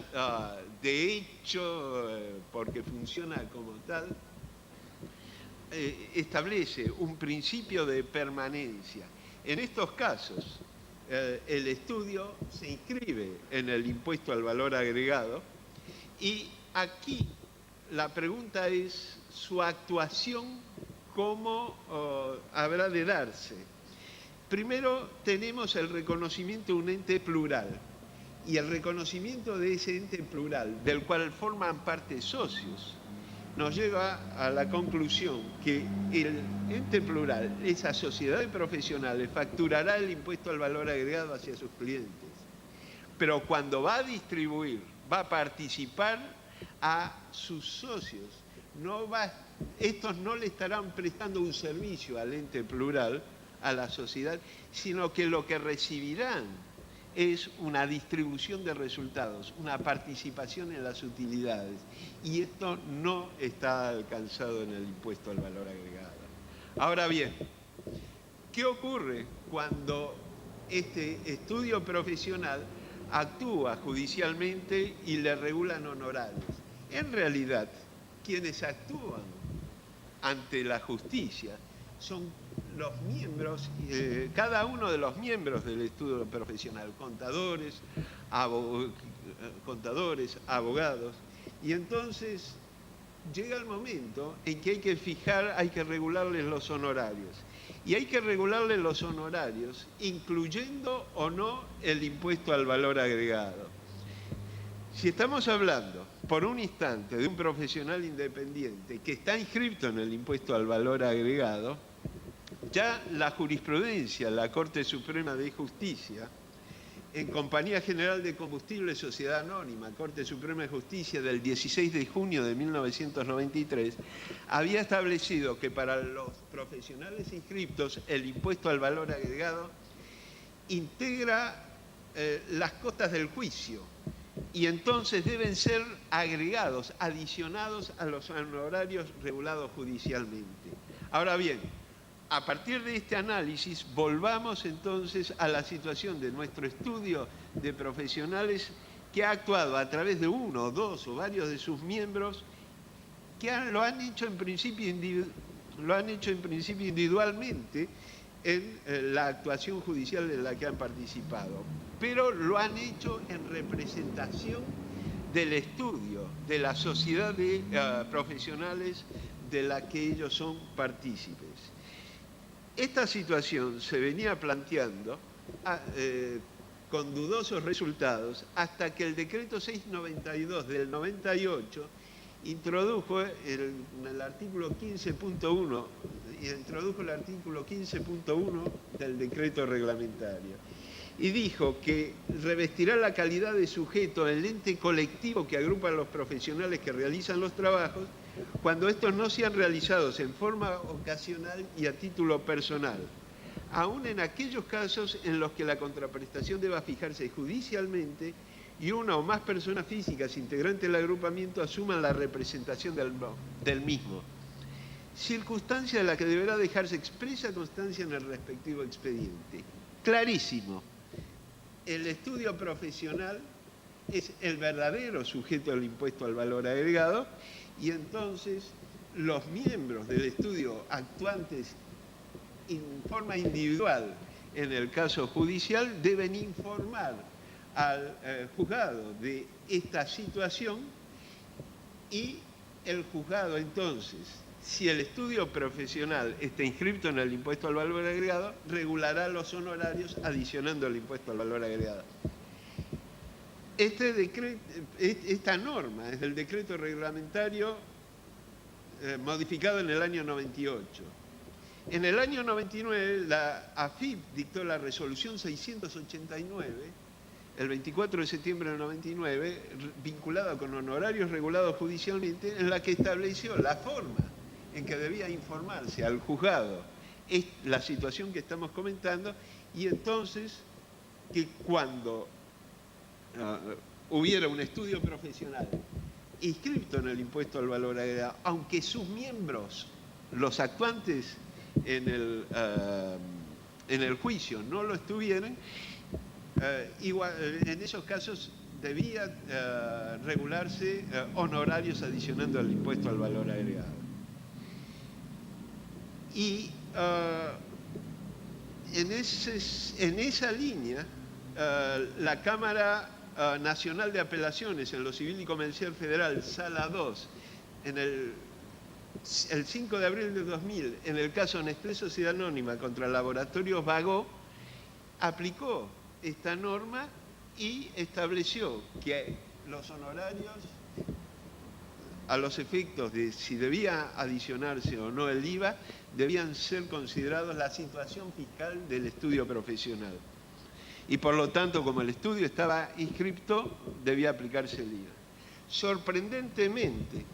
de hecho, porque funciona como tal, establece un principio de permanencia. En estos casos, el estudio se inscribe en el impuesto al valor agregado y aquí la pregunta es su actuación, ¿cómo habrá de darse? Primero tenemos el reconocimiento de un ente plural y el reconocimiento de ese ente plural, del cual forman parte socios, nos lleva a la conclusión que el ente plural, esa sociedad de profesionales, facturará el impuesto al valor agregado hacia sus clientes. Pero cuando va a distribuir, va a participar a sus socios, estos no le estarán prestando un servicio al ente plural, a la sociedad, sino que lo que recibirán es una distribución de resultados, una participación en las utilidades. Y esto no está alcanzado en el impuesto al valor agregado. Ahora bien, ¿qué ocurre cuando este estudio profesional actúa judicialmente y le regulan honorarios? En realidad, quienes actúan ante la justicia son los miembros, cada uno de los miembros del estudio profesional, contadores, abogados, y entonces llega el momento en que hay que regularles los honorarios. Y hay que regularles los honorarios, incluyendo o no el impuesto al valor agregado. Si estamos hablando, por un instante, de un profesional independiente que está inscrito en el impuesto al valor agregado, ya la jurisprudencia, la Corte Suprema de Justicia, en Compañía General de Combustibles, Sociedad Anónima, Corte Suprema de Justicia del 16 de junio de 1993, había establecido que para los profesionales inscriptos el impuesto al valor agregado integra las costas del juicio y entonces deben ser agregados, adicionados a los honorarios regulados judicialmente. Ahora bien, a partir de este análisis, volvamos entonces a la situación de nuestro estudio de profesionales que ha actuado a través de uno, dos o varios de sus miembros que lo han hecho en principio individualmente en la actuación judicial en la que han participado, pero lo han hecho en representación del estudio, de la sociedad de profesionales de la que ellos son partícipes. Esta situación se venía planteando con dudosos resultados hasta que el decreto 692 del 98 introdujo el artículo 15.1 del decreto reglamentario y dijo que revestirá la calidad de sujeto el ente colectivo que agrupa a los profesionales que realizan los trabajos cuando estos no sean realizados en forma ocasional y a título personal, aún en aquellos casos en los que la contraprestación deba fijarse judicialmente y una o más personas físicas integrantes del agrupamiento asuman la representación del mismo, circunstancia de la que deberá dejarse expresa constancia en el respectivo expediente. Clarísimo, el estudio profesional es el verdadero sujeto del impuesto al valor agregado y entonces los miembros del estudio actuantes en forma individual en el caso judicial deben informar al juzgado de esta situación y el juzgado entonces, si el estudio profesional está inscrito en el impuesto al valor agregado, regulará los honorarios adicionando el impuesto al valor agregado. Esta norma es del decreto reglamentario modificado en el año 98. En el año 99 la AFIP dictó la resolución 689 el 24 de septiembre del 99, vinculada con honorarios regulados judicialmente, en la que estableció la forma en que debía informarse al juzgado es la situación que estamos comentando, y entonces que cuando hubiera un estudio profesional inscrito en el impuesto al valor agregado, aunque sus miembros, los actuantes en el juicio, no lo estuvieran, en esos casos debía regularse honorarios adicionando al impuesto al valor agregado. Y en esa línea, la Cámara Nacional de Apelaciones en lo Civil y Comercial Federal, Sala 2, el 5 de abril de 2000, en el caso Nestlé Sociedad Anónima contra Laboratorios Bagó, aplicó esta norma y estableció que los honorarios, a los efectos de si debía adicionarse o no el IVA, debían ser considerados la situación fiscal del estudio profesional. Y por lo tanto, como el estudio estaba inscripto, debía aplicarse el IVA. Sorprendentemente,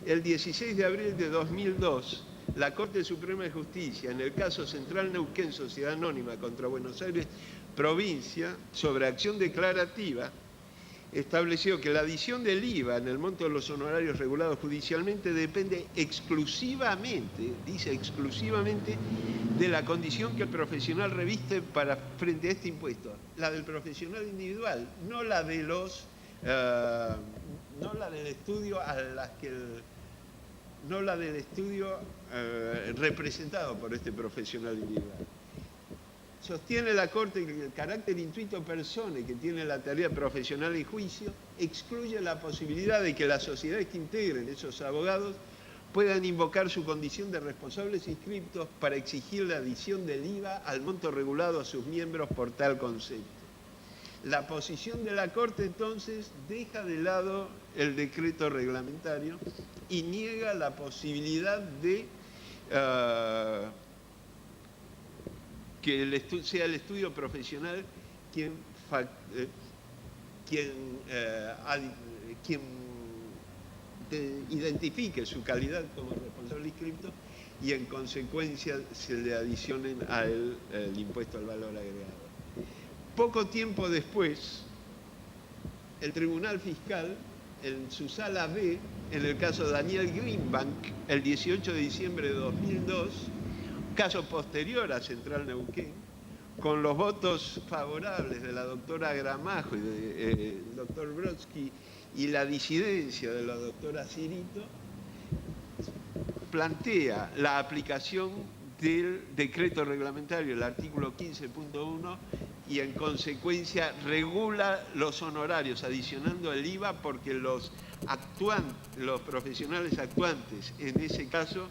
el 16 de abril de 2002, la Corte Suprema de Justicia, en el caso Central Neuquén Sociedad Anónima contra Buenos Aires Provincia, sobre acción declarativa, estableció que la adición del IVA en el monto de los honorarios regulados judicialmente depende exclusivamente, dice exclusivamente, de la condición que el profesional reviste frente a este impuesto. La del profesional individual, no la de no la del estudio no la del estudio representado por este profesional individual. Sostiene la Corte que el carácter intuito persone que tiene la tarea profesional en juicio excluye la posibilidad de que las sociedades que integren esos abogados puedan invocar su condición de responsables inscriptos para exigir la adición del IVA al monto regulado a sus miembros por tal concepto. La posición de la Corte, entonces, deja de lado el decreto reglamentario y niega la posibilidad de que sea el estudio profesional quien identifique su calidad como responsable inscripto y en consecuencia se le adicionen a él el impuesto al valor agregado. Poco tiempo después, el Tribunal Fiscal, en su sala B, en el caso Daniel Greenbank, el 18 de diciembre de 2002, caso posterior a Central Neuquén, con los votos favorables de la doctora Gramajo y del doctor Brodsky y la disidencia de la doctora Cirito, plantea la aplicación del decreto reglamentario, el artículo 15.1, y en consecuencia regula los honorarios adicionando el IVA porque los profesionales actuantes en ese caso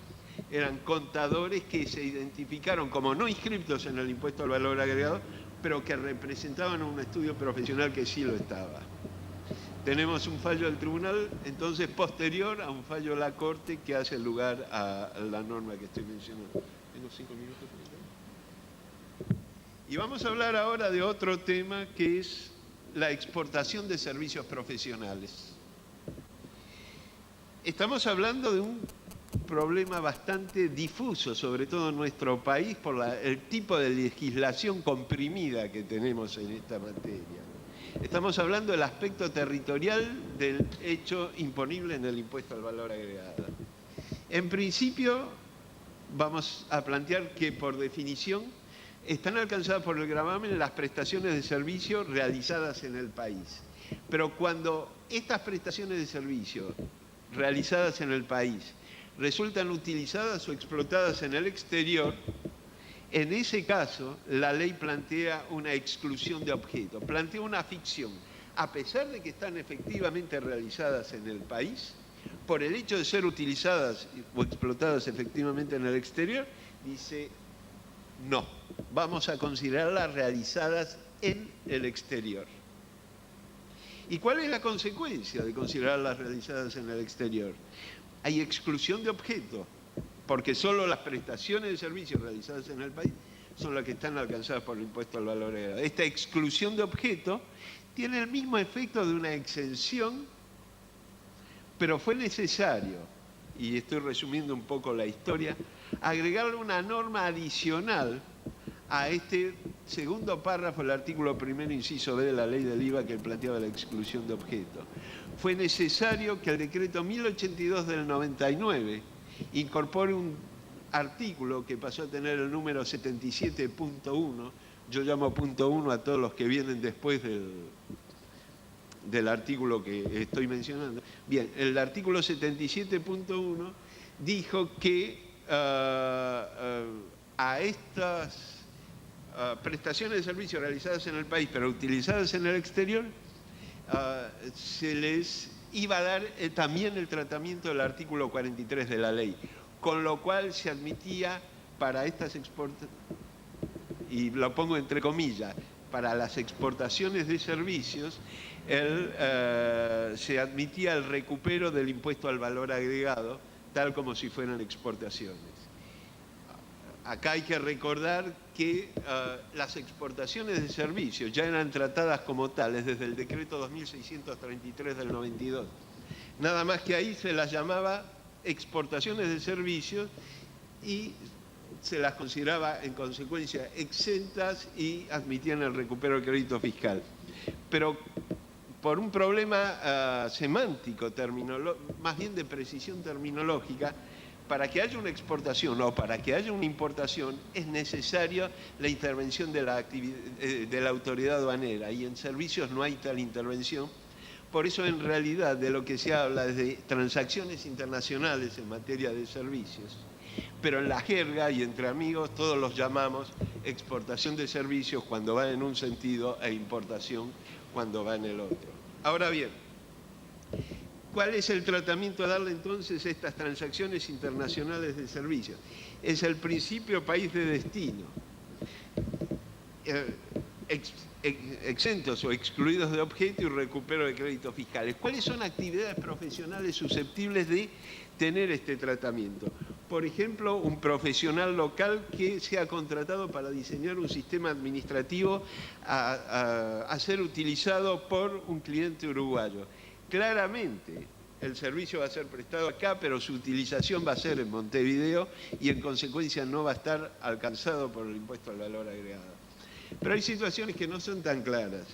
eran contadores que se identificaron como no inscriptos en el impuesto al valor agregado, pero que representaban un estudio profesional que sí lo estaba. Tenemos un fallo del tribunal, entonces, posterior a un fallo de la Corte que hace lugar a la norma que estoy mencionando. Tengo 5 minutos. Y vamos a hablar ahora de otro tema que es la exportación de servicios profesionales. Estamos hablando de un problema bastante difuso, sobre todo en nuestro país, por el tipo de legislación comprimida que tenemos en esta materia. Estamos hablando del aspecto territorial del hecho imponible en el impuesto al valor agregado. En principio, vamos a plantear que, por definición, están alcanzadas por el gravamen las prestaciones de servicio realizadas en el país. Pero cuando estas prestaciones de servicio realizadas en el país resultan utilizadas o explotadas en el exterior, en ese caso la ley plantea una exclusión de objeto, plantea una ficción. A pesar de que están efectivamente realizadas en el país, por el hecho de ser utilizadas o explotadas efectivamente en el exterior, dice no, vamos a considerarlas realizadas en el exterior. ¿Y cuál es la consecuencia de considerarlas realizadas en el exterior? Hay exclusión de objeto, porque solo las prestaciones de servicios realizadas en el país son las que están alcanzadas por el impuesto al valor agregado. Esta exclusión de objeto tiene el mismo efecto de una exención, pero fue necesario, y estoy resumiendo un poco la historia, agregarle una norma adicional a este segundo párrafo del artículo 1º, inciso B de la ley del IVA que planteaba la exclusión de objeto. Fue necesario que el decreto 1082 del 99 incorpore un artículo que pasó a tener el número 77.1, yo llamo punto 1 a todos los que vienen después del artículo que estoy mencionando. Bien, el artículo 77.1 dijo que a estas prestaciones de servicios realizadas en el país pero utilizadas en el exterior, se les iba a dar también el tratamiento del artículo 43 de la ley, con lo cual se admitía para estas exportaciones, y lo pongo entre comillas, para las exportaciones de servicios, se admitía el recupero del impuesto al valor agregado, tal como si fueran exportaciones. Acá hay que recordar que las exportaciones de servicios ya eran tratadas como tales desde el decreto 2633 del 92. Nada más que ahí se las llamaba exportaciones de servicios y se las consideraba en consecuencia exentas y admitían el recupero del crédito fiscal. Pero por un problema semántico, más bien de precisión terminológica, para que haya una exportación o para que haya una importación es necesaria la intervención de la autoridad aduanera, y en servicios no hay tal intervención. Por eso en realidad de lo que se habla es de transacciones internacionales en materia de servicios, pero en la jerga y entre amigos todos los llamamos exportación de servicios cuando va en un sentido e importación cuando va en el otro. Ahora bien, ¿cuál es el tratamiento a darle entonces a estas transacciones internacionales de servicios? Es el principio país de destino. Exentos o excluidos de objeto y recupero de créditos fiscales. ¿Cuáles son actividades profesionales susceptibles de tener este tratamiento? Por ejemplo, un profesional local que sea contratado para diseñar un sistema administrativo a ser utilizado por un cliente uruguayo. Claramente, el servicio va a ser prestado acá, pero su utilización va a ser en Montevideo y en consecuencia no va a estar alcanzado por el impuesto al valor agregado. Pero hay situaciones que no son tan claras.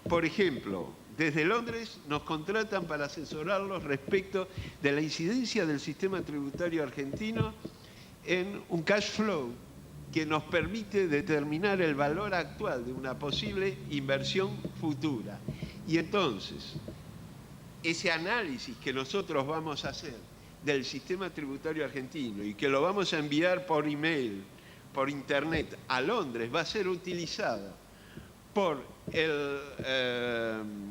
Por ejemplo, desde Londres nos contratan para asesorarlos respecto de la incidencia del sistema tributario argentino en un cash flow que nos permite determinar el valor actual de una posible inversión futura. Y entonces, ese análisis que nosotros vamos a hacer del sistema tributario argentino y que lo vamos a enviar por email, por internet a Londres, va a ser utilizado por el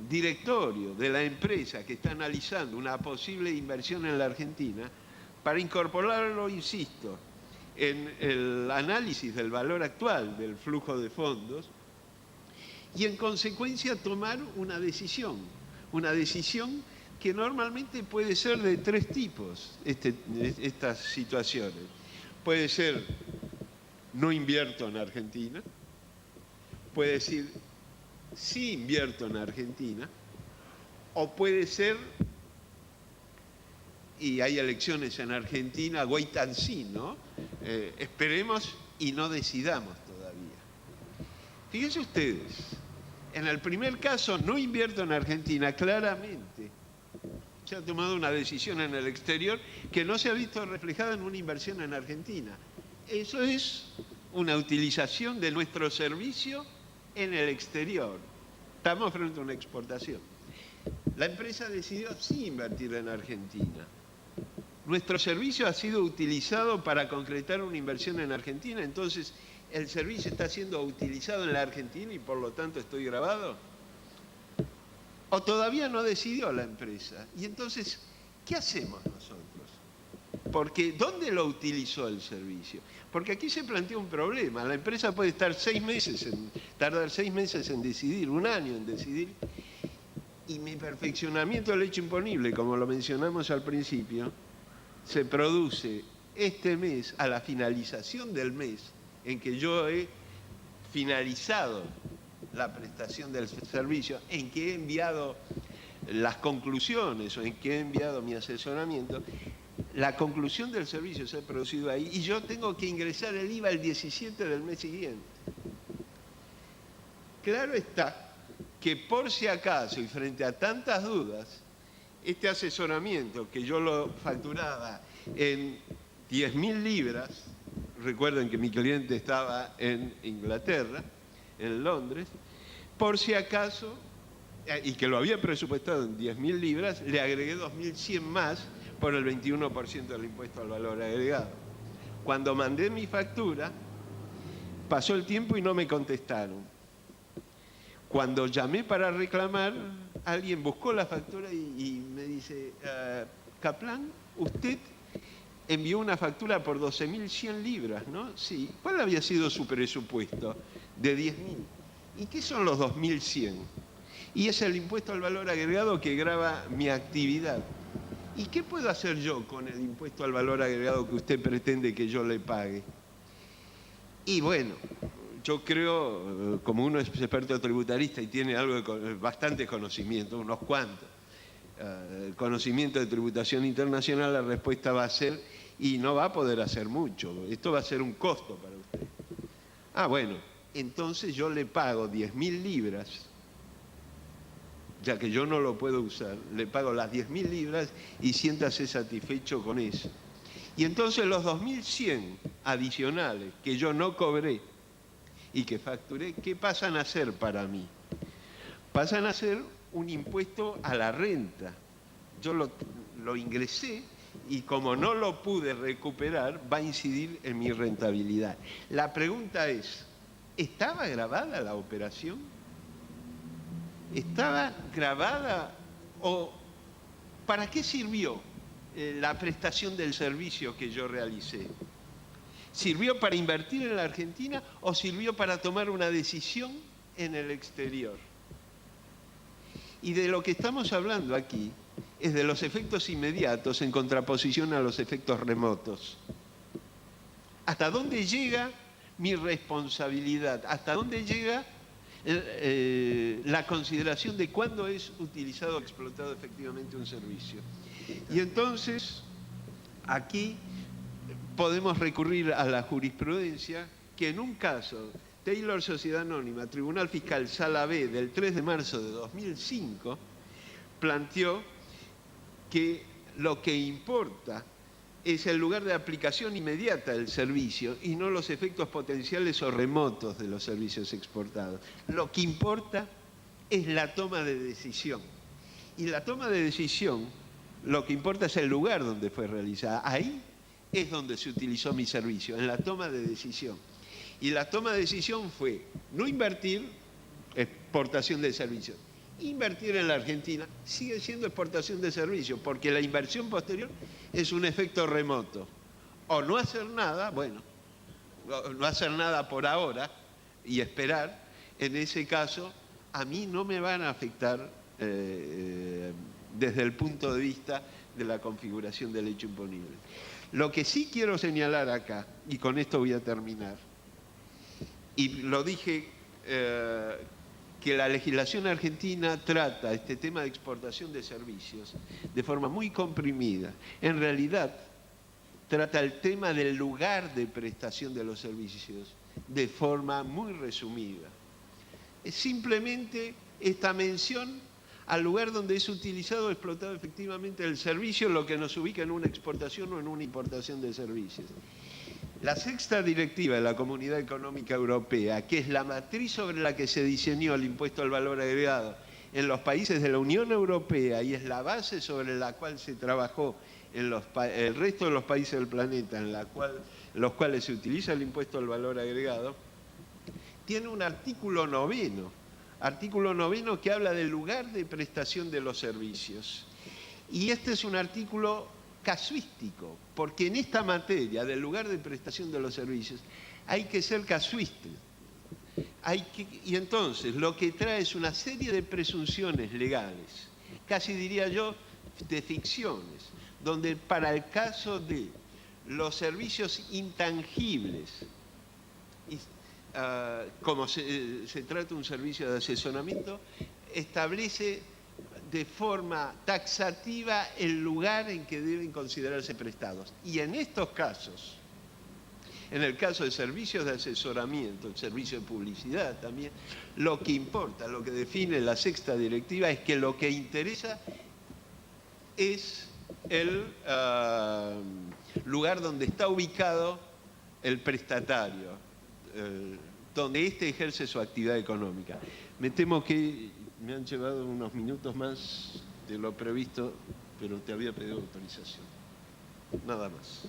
directorio de la empresa que está analizando una posible inversión en la Argentina para incorporarlo, insisto, en el análisis del valor actual del flujo de fondos y en consecuencia tomar una decisión que normalmente puede ser de tres tipos, estas situaciones. Puede ser: no invierto en Argentina. Puede decir: sí invierto en Argentina. O puede ser, y hay elecciones en Argentina, wait and see, ¿no? Esperemos y no decidamos todavía. Fíjense ustedes, en el primer caso, no invierto en Argentina, claramente se ha tomado una decisión en el exterior que no se ha visto reflejada en una inversión en Argentina. Eso es una utilización de nuestro servicio en el exterior. Estamos frente a una exportación. La empresa decidió sí invertir en Argentina. Nuestro servicio ha sido utilizado para concretar una inversión en Argentina, entonces el servicio está siendo utilizado en la Argentina y por lo tanto estoy grabado. O todavía no decidió la empresa. Y entonces, ¿qué hacemos nosotros? Porque ¿dónde lo utilizó el servicio? Porque aquí se plantea un problema. La empresa puede estar tardar 6 meses en decidir, 1 año en decidir. Y mi perfeccionamiento del hecho imponible, como lo mencionamos al principio, se produce este mes, a la finalización del mes, en que yo he finalizado la prestación del servicio, en que he enviado las conclusiones o en que he enviado mi asesoramiento, la conclusión del servicio se ha producido ahí y yo tengo que ingresar el IVA el 17 del mes siguiente. Claro está que por si acaso y frente a tantas dudas, este asesoramiento que yo lo facturaba en 10.000 libras, recuerden que mi cliente estaba en Inglaterra, en Londres, por si acaso, y que lo había presupuestado en 10.000 libras, le agregué 2.100 más por el 21% del impuesto al valor agregado. Cuando mandé mi factura, pasó el tiempo y no me contestaron. Cuando llamé para reclamar, alguien buscó la factura y me dice, Kaplan, usted envió una factura por 12.100 libras, ¿no? Sí. ¿Cuál había sido su presupuesto? De 10.000. ¿Y qué son los 2.100? Y es el impuesto al valor agregado que grava mi actividad. ¿Y qué puedo hacer yo con el impuesto al valor agregado que usted pretende que yo le pague? Y bueno, yo creo, como uno es experto tributarista y tiene algo de bastante conocimiento, unos cuantos, conocimiento de tributación internacional, la respuesta va a ser, y no va a poder hacer mucho, esto va a ser un costo para usted. Ah, bueno, entonces yo le pago 10.000 libras, ya que yo no lo puedo usar, le pago las 10.000 libras y siéntase satisfecho con eso. Y entonces los 2.100 adicionales que yo no cobré y que facturé, ¿qué pasan a ser para mí? Pasan a ser un impuesto a la renta. Yo lo ingresé y como no lo pude recuperar, va a incidir en mi rentabilidad. La pregunta es, ¿estaba grabada la operación? ¿Estaba grabada o para qué sirvió la prestación del servicio que yo realicé? ¿Sirvió para invertir en la Argentina o sirvió para tomar una decisión en el exterior? Y de lo que estamos hablando aquí es de los efectos inmediatos en contraposición a los efectos remotos. ¿Hasta dónde llega mi responsabilidad? ¿Hasta dónde llega la consideración de cuándo es utilizado o explotado efectivamente un servicio? Y entonces, aquí podemos recurrir a la jurisprudencia que en un caso, Taylor Sociedad Anónima, Tribunal Fiscal Sala B, del 3 de marzo de 2005, planteó que lo que importa es el lugar de aplicación inmediata del servicio y no los efectos potenciales o remotos de los servicios exportados. Lo que importa es la toma de decisión. Y la toma de decisión, lo que importa es el lugar donde fue realizada. Ahí es donde se utilizó mi servicio, en la toma de decisión. Y la toma de decisión fue no invertir, exportación de servicios. Invertir en la Argentina sigue siendo exportación de servicios, porque la inversión posterior es un efecto remoto. O no hacer nada, bueno, no hacer nada por ahora y esperar, en ese caso, a mí no me van a afectar desde el punto de vista de la configuración del hecho imponible. Lo que sí quiero señalar acá, y con esto voy a terminar, y lo dije, que la legislación argentina trata este tema de exportación de servicios de forma muy comprimida. En realidad, trata el tema del lugar de prestación de los servicios de forma muy resumida. Es simplemente esta mención al lugar donde es utilizado o explotado efectivamente el servicio, lo que nos ubica en una exportación o en una importación de servicios. La sexta directiva de la Comunidad Económica Europea, que es la matriz sobre la que se diseñó el impuesto al valor agregado en los países de la Unión Europea y es la base sobre la cual se trabajó en el resto de los países del planeta en los cuales se utiliza el impuesto al valor agregado, tiene un artículo noveno que habla del lugar de prestación de los servicios. Y este es un artículo casuístico, porque en esta materia del lugar de prestación de los servicios hay que ser casuista. Y entonces lo que trae es una serie de presunciones legales, casi diría yo de ficciones, donde para el caso de los servicios intangibles como se trata de un servicio de asesoramiento, establece de forma taxativa el lugar en que deben considerarse prestados. Y en estos casos, en el caso de servicios de asesoramiento, el servicio de publicidad también, lo que importa, lo que define la sexta directiva es que lo que interesa es el lugar donde está ubicado el prestatario, donde éste ejerce su actividad económica. Me temo que me han llevado unos minutos más de lo previsto, pero te había pedido autorización. Nada más.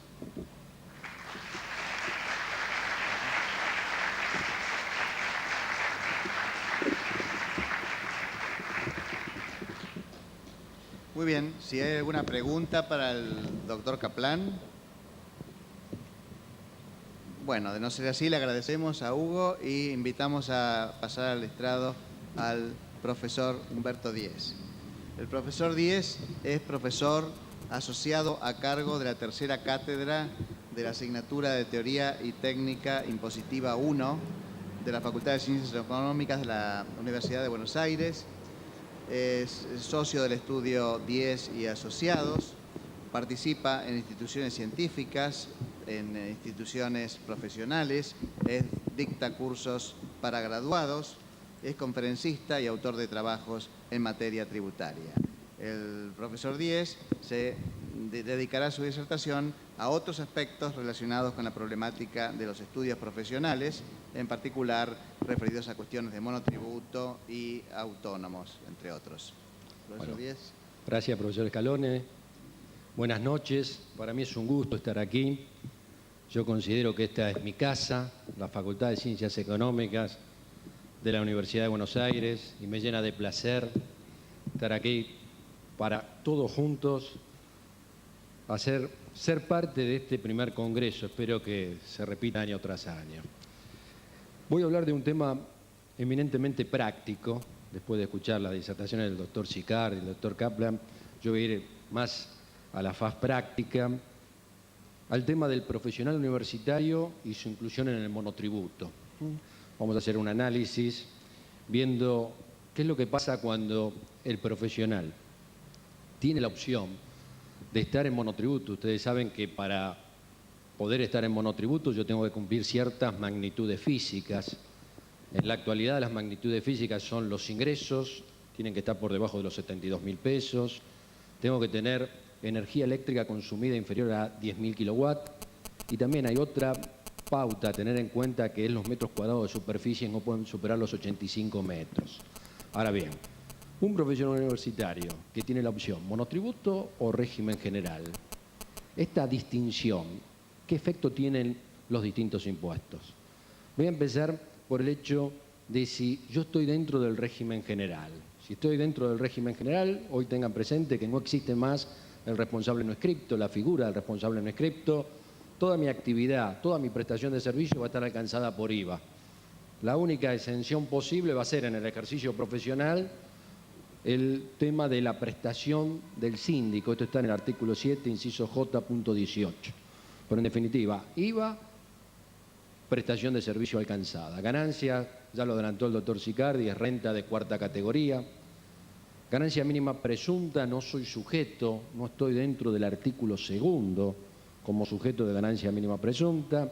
Muy bien, si hay alguna pregunta para el doctor Kaplan. Bueno, de no ser así, le agradecemos a Hugo y invitamos a pasar al estrado al profesor Humberto Díez. El profesor Díez es profesor asociado a cargo de la tercera cátedra de la asignatura de Teoría y Técnica Impositiva 1 de la Facultad de Ciencias Económicas de la Universidad de Buenos Aires. Es socio del estudio Díez y Asociados, participa en instituciones científicas, en instituciones profesionales, dicta cursos para graduados, es conferencista y autor de trabajos en materia tributaria. El profesor Díez se dedicará su disertación a otros aspectos relacionados con la problemática de los estudios profesionales, en particular referidos a cuestiones de monotributo y autónomos, entre otros. Profesor Díez. Gracias, profesor Scalone. Buenas noches. Para mí es un gusto estar aquí. Yo considero que esta es mi casa, la Facultad de Ciencias Económicas de la Universidad de Buenos Aires, y me llena de placer estar aquí para todos juntos ser parte de este primer congreso. Espero que se repita año tras año. Voy a hablar de un tema eminentemente práctico. Después de escuchar las disertaciones del doctor Sicard y del doctor Kaplan, yo voy a ir más a la faz práctica, al tema del profesional universitario y su inclusión en el monotributo. Vamos a hacer un análisis viendo qué es lo que pasa cuando el profesional tiene la opción de estar en monotributo. Ustedes saben que para poder estar en monotributo yo tengo que cumplir ciertas magnitudes físicas. En la actualidad las magnitudes físicas son los ingresos, tienen que estar por debajo de los 72.000 pesos, tengo que tener energía eléctrica consumida inferior a 10.000 kilowatts, y también hay otra pauta a tener en cuenta, que es los metros cuadrados de superficie no pueden superar los 85 metros. Ahora bien, un profesional universitario que tiene la opción monotributo o régimen general, esta distinción, ¿qué efecto tienen los distintos impuestos? Voy a empezar por el hecho de si yo estoy dentro del régimen general. Si estoy dentro del régimen general, hoy tengan presente que no existe más el responsable no inscripto, la figura del responsable no inscripto. Toda mi actividad, toda mi prestación de servicio va a estar alcanzada por IVA. La única exención posible va a ser en el ejercicio profesional el tema de la prestación del síndico. Esto está en el artículo 7, inciso J.18. Pero en definitiva, IVA, prestación de servicio alcanzada. Ganancia, ya lo adelantó el doctor Sicardi, es renta de cuarta categoría. Ganancia mínima presunta, no soy sujeto, no estoy dentro del artículo 2 como sujeto de ganancia mínima presunta.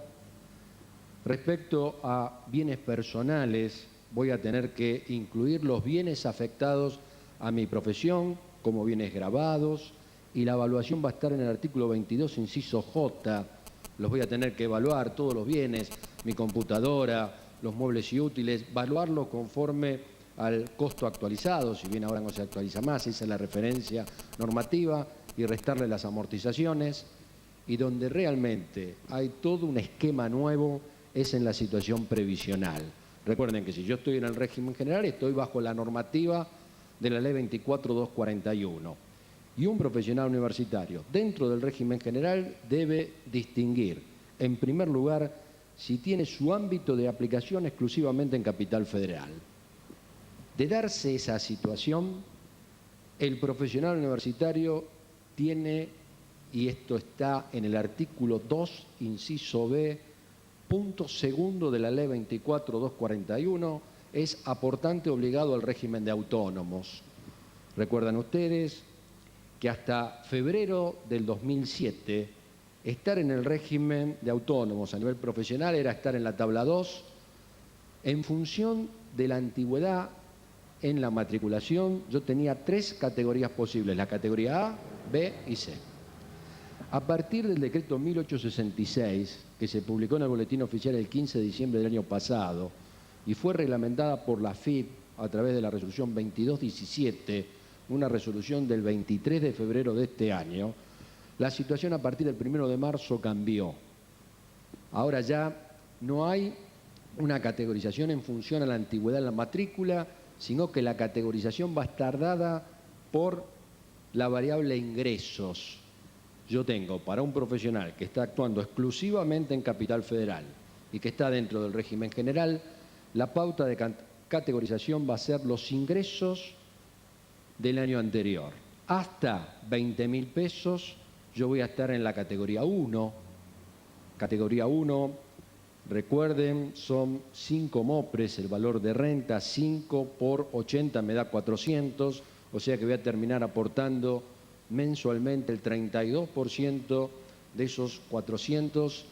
Respecto a bienes personales, voy a tener que incluir los bienes afectados a mi profesión como bienes grabados, y la evaluación va a estar en el artículo 22, inciso J. Los voy a tener que evaluar, todos los bienes, mi computadora, los muebles y útiles, evaluarlos conforme al costo actualizado, si bien ahora no se actualiza más, esa es la referencia normativa, y restarle las amortizaciones. Y donde realmente hay todo un esquema nuevo es en la situación previsional. Recuerden que si yo estoy en el régimen general, estoy bajo la normativa de la ley 24.241. Y un profesional universitario dentro del régimen general debe distinguir, en primer lugar, si tiene su ámbito de aplicación exclusivamente en Capital Federal. De darse esa situación, el profesional universitario tiene, y esto está en el artículo 2, inciso B, punto segundo de la ley 24.241 es aportante obligado al régimen de autónomos. Recuerdan ustedes que hasta febrero del 2007 estar en el régimen de autónomos a nivel profesional era estar en la tabla 2 en función de la antigüedad en la matriculación. Yo tenía 3 categorías posibles, la categoría A, B y C. A partir del decreto 1866, que se publicó en el Boletín Oficial el 15 de diciembre del año pasado y fue reglamentada por la AFIP a través de la resolución 2217, una resolución del 23 de febrero de este año, la situación a partir del 1 de marzo cambió. Ahora ya no hay una categorización en función a la antigüedad en la matrícula, sino que la categorización va a estar dada por la variable ingresos. Yo tengo para un profesional que está actuando exclusivamente en Capital Federal y que está dentro del régimen general, la pauta de categorización va a ser los ingresos del año anterior. Hasta 20.000 pesos yo voy a estar en la categoría 1. Categoría 1, recuerden, son 5 MOPRES, el valor de renta, 5 por 80 me da 400, o sea que voy a terminar aportando mensualmente el 32% de esos 400.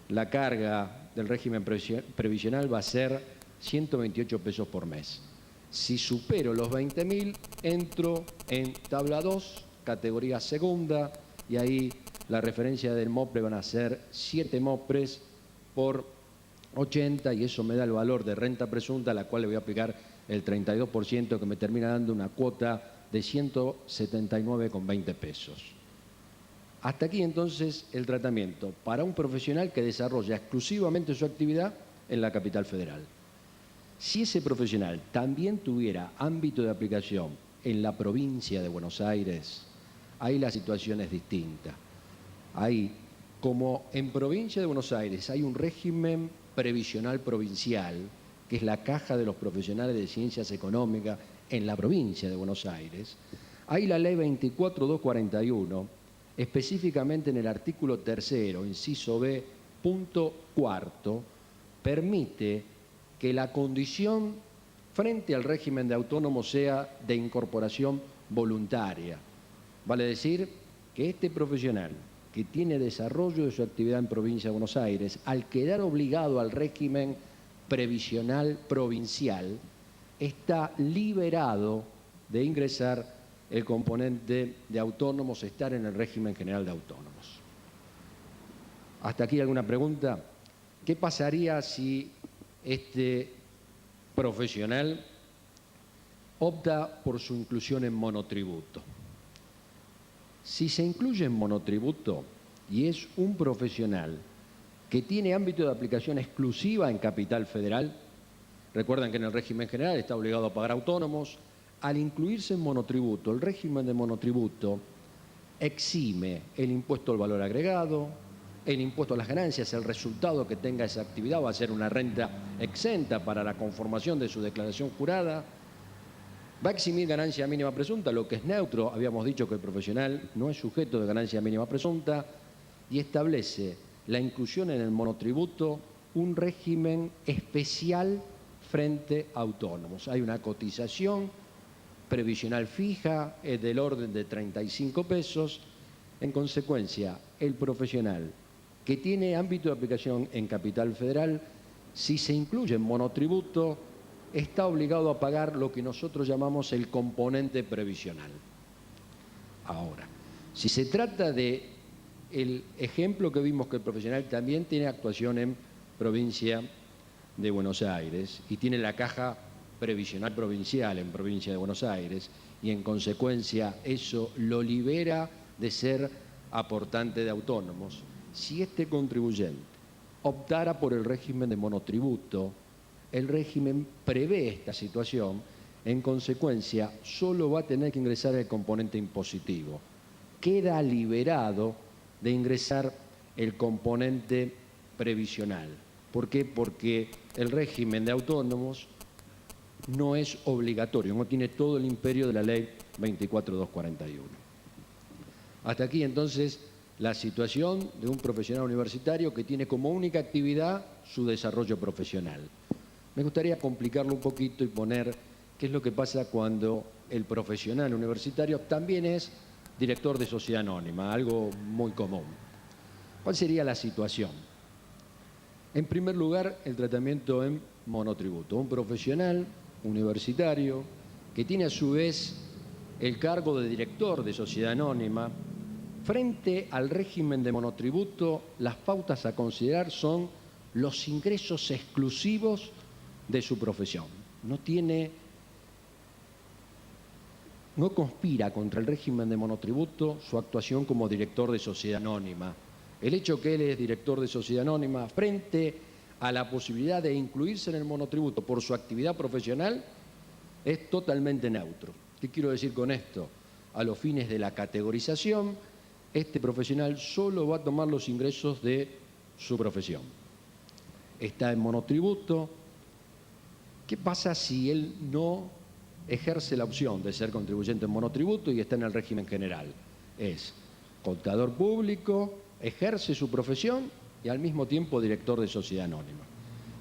La carga del régimen previsional va a ser 128 pesos por mes. Si supero los 20.000, entro en tabla 2, categoría segunda, y ahí la referencia del MOPRE van a ser 7 MOPRES por 80, y eso me da el valor de renta presunta, a la cual le voy a aplicar el 32%, que me termina dando una cuota de 179,20 pesos. Hasta aquí entonces el tratamiento para un profesional que desarrolla exclusivamente su actividad en la Capital Federal. Si ese profesional también tuviera ámbito de aplicación en la provincia de Buenos Aires, ahí la situación es distinta. Ahí, como en provincia de Buenos Aires hay un régimen previsional provincial, que es la caja de los profesionales de ciencias económicas en la provincia de Buenos Aires, ahí la ley 24.241, específicamente en el artículo 3º, inciso B, punto 4, permite que la condición frente al régimen de autónomo sea de incorporación voluntaria. Vale decir que este profesional que tiene desarrollo de su actividad en provincia de Buenos Aires, al quedar obligado al régimen previsional provincial, está liberado de ingresar el componente de autónomos, estar en el régimen general de autónomos. ¿Hasta aquí alguna pregunta? ¿Qué pasaría si este profesional opta por su inclusión en monotributo? Si se incluye en monotributo y es un profesional que tiene ámbito de aplicación exclusiva en Capital Federal, recuerden que en el régimen general está obligado a pagar autónomos, al incluirse en monotributo, el régimen de monotributo exime el impuesto al valor agregado, el impuesto a las ganancias, el resultado que tenga esa actividad va a ser una renta exenta para la conformación de su declaración jurada, va a eximir ganancia mínima presunta, lo que es neutro, habíamos dicho que el profesional no es sujeto de ganancia mínima presunta, y establece la inclusión en el monotributo un régimen especial frente a autónomos. Hay una cotización previsional fija del orden de 35 pesos. En consecuencia, el profesional que tiene ámbito de aplicación en Capital Federal, si se incluye en monotributo, está obligado a pagar lo que nosotros llamamos el componente previsional. Ahora, si se trata de el ejemplo que vimos, que el profesional también tiene actuación en provincia de Buenos Aires y tiene la caja previsional provincial en provincia de Buenos Aires, y en consecuencia eso lo libera de ser aportante de autónomos, si este contribuyente optara por el régimen de monotributo, el régimen prevé esta situación, en consecuencia solo va a tener que ingresar el componente impositivo. Queda liberado de ingresar el componente previsional. ¿Por qué? Porque el régimen de autónomos no es obligatorio, no tiene todo el imperio de la ley 24.241. Hasta aquí entonces la situación de un profesional universitario que tiene como única actividad su desarrollo profesional. Me gustaría complicarlo un poquito y poner qué es lo que pasa cuando el profesional universitario también es director de sociedad anónima, algo muy común. ¿Cuál sería la situación? En primer lugar, el tratamiento en monotributo. Un profesional universitario que tiene a su vez el cargo de director de sociedad anónima, frente al régimen de monotributo, las pautas a considerar son los ingresos exclusivos de su profesión. No conspira contra el régimen de monotributo su actuación como director de sociedad anónima. El hecho que él es director de sociedad anónima frente a la posibilidad de incluirse en el monotributo por su actividad profesional es totalmente neutro. ¿Qué quiero decir con esto? A los fines de la categorización, este profesional solo va a tomar los ingresos de su profesión. Está en monotributo. ¿Qué pasa si él no ejerce la opción de ser contribuyente en monotributo y está en el régimen general? Es contador público, ejerce su profesión y al mismo tiempo director de sociedad anónima.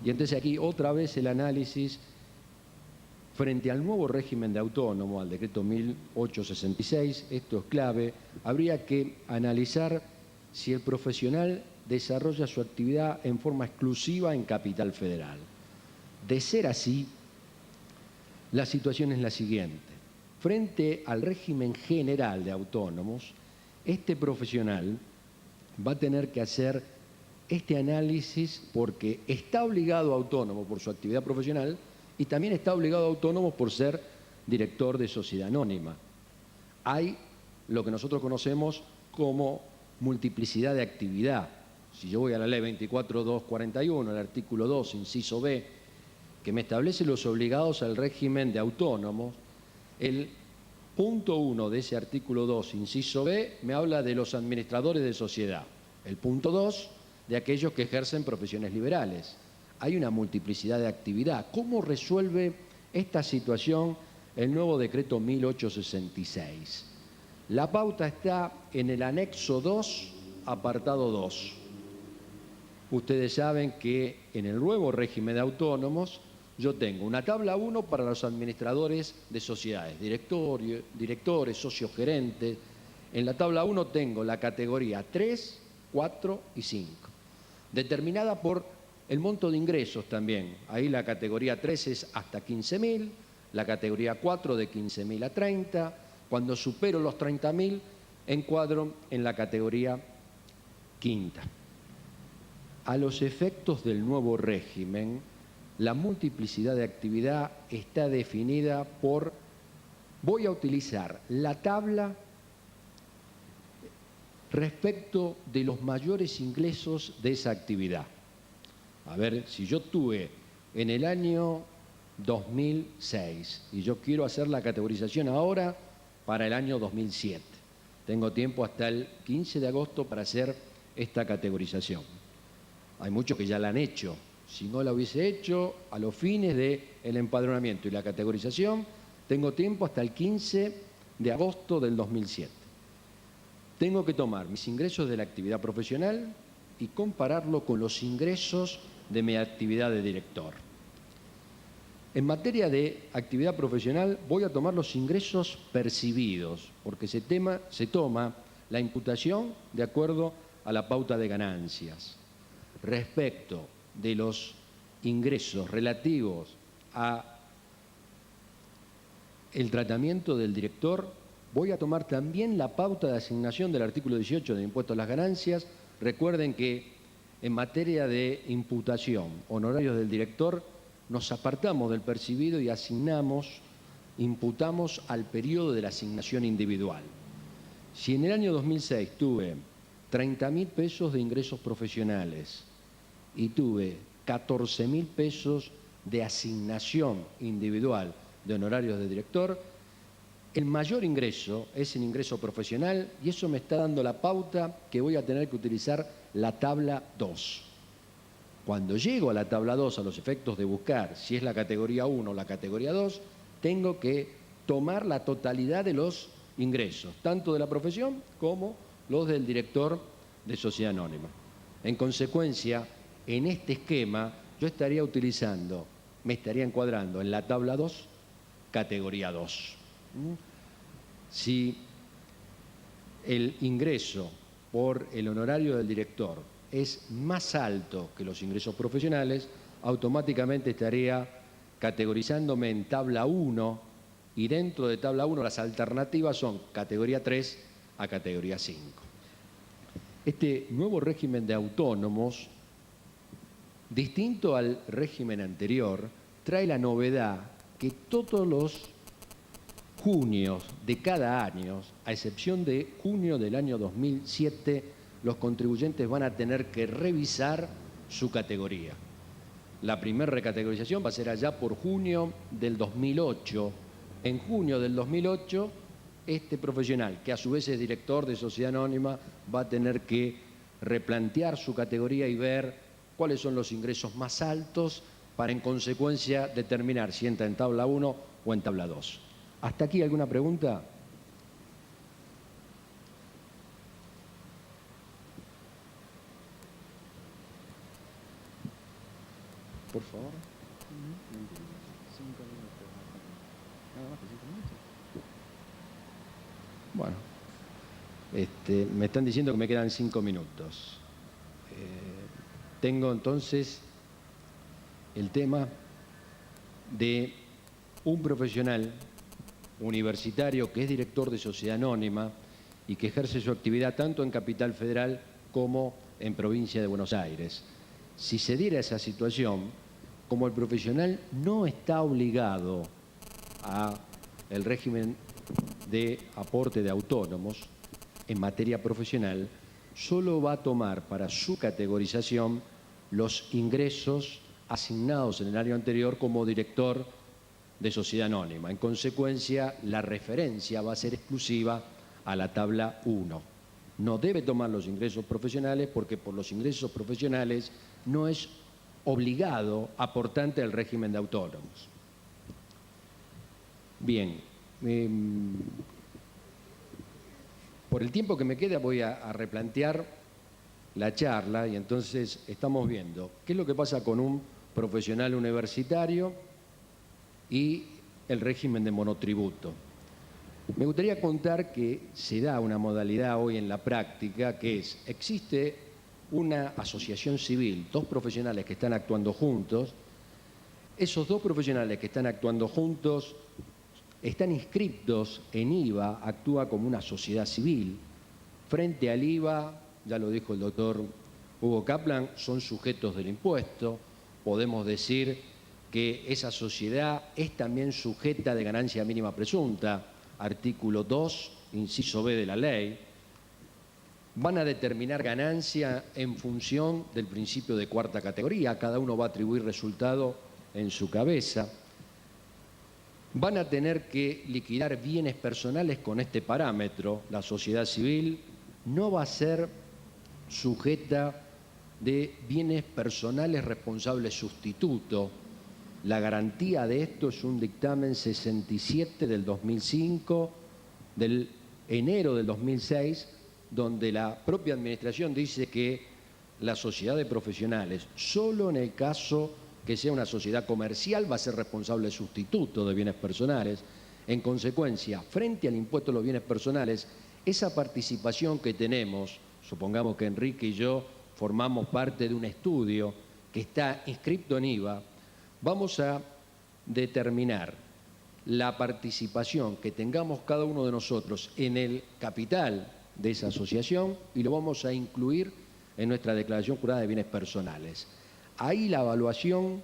Y entonces aquí otra vez el análisis frente al nuevo régimen de autónomo, al decreto 1866, esto es clave, habría que analizar si el profesional desarrolla su actividad en forma exclusiva en Capital Federal. De ser así, la situación es la siguiente. Frente al régimen general de autónomos, este profesional va a tener que hacer este análisis porque está obligado a autónomo por su actividad profesional y también está obligado a autónomo por ser director de sociedad anónima. Hay lo que nosotros conocemos como multiplicidad de actividad. Si yo voy a la ley 24.241, el artículo 2, inciso B, que me establece los obligados al régimen de autónomos, el punto 1 de ese artículo 2, inciso B, me habla de los administradores de sociedad. El punto 2, de aquellos que ejercen profesiones liberales. Hay una multiplicidad de actividad. ¿Cómo resuelve esta situación el nuevo decreto 1866? La pauta está en el anexo 2, apartado 2. Ustedes saben que en el nuevo régimen de autónomos yo tengo una tabla 1 para los administradores de sociedades, directores, socios gerentes. En la tabla 1 tengo la categoría 3, 4 y 5, determinada por el monto de ingresos también. Ahí la categoría 3 es hasta 15.000, la categoría 4 de 15.000 a 30. Cuando supero los 30.000, encuadro en la categoría quinta. A los efectos del nuevo régimen, la multiplicidad de actividad está definida por, voy a utilizar la tabla respecto de los mayores ingresos de esa actividad. A ver, si yo tuve en el año 2006 y yo quiero hacer la categorización ahora para el año 2007, tengo tiempo hasta el 15 de agosto para hacer esta categorización. Hay muchos que ya la han hecho. Si no la hubiese hecho, a los fines del empadronamiento y la categorización, tengo tiempo hasta el 15 de agosto del 2007. Tengo que tomar mis ingresos de la actividad profesional y compararlo con los ingresos de mi actividad de director. En materia de actividad profesional voy a tomar los ingresos percibidos, porque se toma la imputación de acuerdo a la pauta de ganancias. Respecto de los ingresos relativos a el tratamiento del director, voy a tomar también la pauta de asignación del artículo 18 de impuesto a las ganancias. Recuerden que en materia de imputación, honorarios del director, nos apartamos del percibido y imputamos al periodo de la asignación individual. Si en el año 2006 tuve 30.000 pesos de ingresos profesionales y tuve 14.000 pesos de asignación individual de honorarios de director, el mayor ingreso es el ingreso profesional y eso me está dando la pauta que voy a tener que utilizar la tabla 2. Cuando llego a la tabla 2 a los efectos de buscar si es la categoría 1 o la categoría 2, tengo que tomar la totalidad de los ingresos, tanto de la profesión como los del director de sociedad anónima. En consecuencia, en este esquema yo estaría utilizando, me estaría encuadrando en la tabla 2, categoría 2. Si el ingreso por el honorario del director es más alto que los ingresos profesionales, automáticamente estaría categorizándome en tabla 1 y dentro de tabla 1 las alternativas son categoría 3 a categoría 5. Este nuevo régimen de autónomos, distinto al régimen anterior, trae la novedad que todos los junios de cada año, a excepción de junio del año 2007, los contribuyentes van a tener que revisar su categoría. La primera recategorización va a ser allá por junio del 2008. En junio del 2008, este profesional, que a su vez es director de sociedad anónima, va a tener que replantear su categoría y ver cuáles son los ingresos más altos para, en consecuencia, determinar si entra en tabla 1 o en tabla 2. ¿Hasta aquí alguna pregunta? Por favor. 5 minutos. ¿Nada más que 5 minutos? Bueno, me están diciendo que me quedan 5 minutos. Tengo entonces el tema de un profesional universitario que es director de sociedad anónima y que ejerce su actividad tanto en Capital Federal como en Provincia de Buenos Aires. Si se diera esa situación, como el profesional no está obligado al régimen de aporte de autónomos en materia profesional, solo va a tomar para su categorización los ingresos asignados en el año anterior como director de sociedad anónima. En consecuencia, la referencia va a ser exclusiva a la tabla 1. No debe tomar los ingresos profesionales porque por los ingresos profesionales no es obligado aportante al régimen de autónomos. Bien, por el tiempo que me queda voy a replantear la charla y entonces estamos viendo qué es lo que pasa con un profesional universitario y el régimen de monotributo. Me gustaría contar que se da una modalidad hoy en la práctica que es, existe una asociación civil, 2 profesionales que están actuando juntos, esos 2 profesionales que están actuando juntos están inscriptos en IVA, actúa como una sociedad civil, frente al IVA, ya lo dijo el doctor Hugo Kaplan, son sujetos del impuesto, podemos decir que esa sociedad es también sujeta de ganancia mínima presunta, artículo 2, inciso B de la ley. Van a determinar ganancia en función del principio de cuarta categoría, cada uno va a atribuir resultado en su cabeza. Van a tener que liquidar bienes personales con este parámetro. La sociedad civil no va a ser sujeta de bienes personales responsables sustituto. La garantía de esto es un dictamen 67 del 2005, del enero del 2006, donde la propia administración dice que la sociedad de profesionales, solo en el caso que sea una sociedad comercial, va a ser responsable sustituto de bienes personales. En consecuencia, frente al impuesto a los bienes personales, esa participación que tenemos, supongamos que Enrique y yo formamos parte de un estudio que está inscripto en IVA, vamos a determinar la participación que tengamos cada uno de nosotros en el capital de esa asociación y lo vamos a incluir en nuestra declaración jurada de bienes personales. Ahí la evaluación,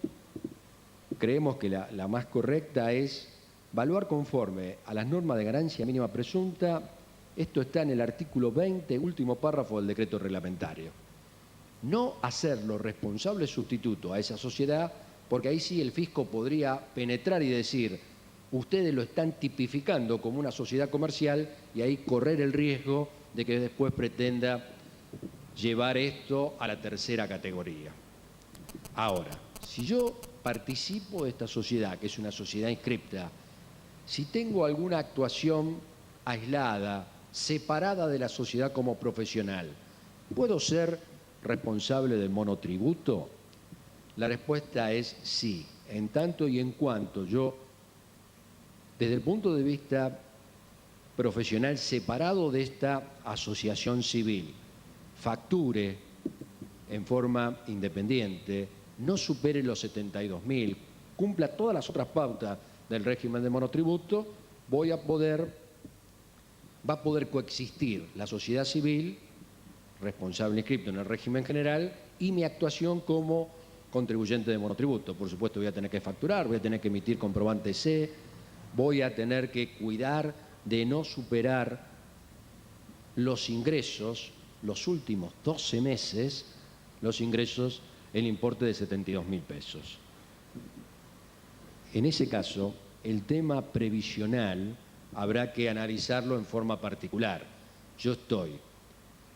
creemos que la más correcta es evaluar conforme a las normas de ganancia mínima presunta. Esto está en el artículo 20, último párrafo del decreto reglamentario. No hacerlo responsable sustituto a esa sociedad, porque ahí sí el fisco podría penetrar y decir, ustedes lo están tipificando como una sociedad comercial y ahí correr el riesgo de que después pretenda llevar esto a la tercera categoría. Ahora, si yo participo de esta sociedad, que es una sociedad inscripta, si tengo alguna actuación aislada separada de la sociedad como profesional, ¿puedo ser responsable del monotributo? La respuesta es sí, en tanto y en cuanto yo, desde el punto de vista profesional separado de esta asociación civil, facture en forma independiente, no supere los 72.000, cumpla todas las otras pautas del régimen de monotributo, va a poder coexistir la sociedad civil, responsable inscripto en el régimen general, y mi actuación como contribuyente de monotributo. Por supuesto voy a tener que facturar, voy a tener que emitir comprobante C, voy a tener que cuidar de no superar los ingresos, los últimos 12 meses, los ingresos, el importe de 72.000 pesos. En ese caso, el tema previsional habrá que analizarlo en forma particular. Yo estoy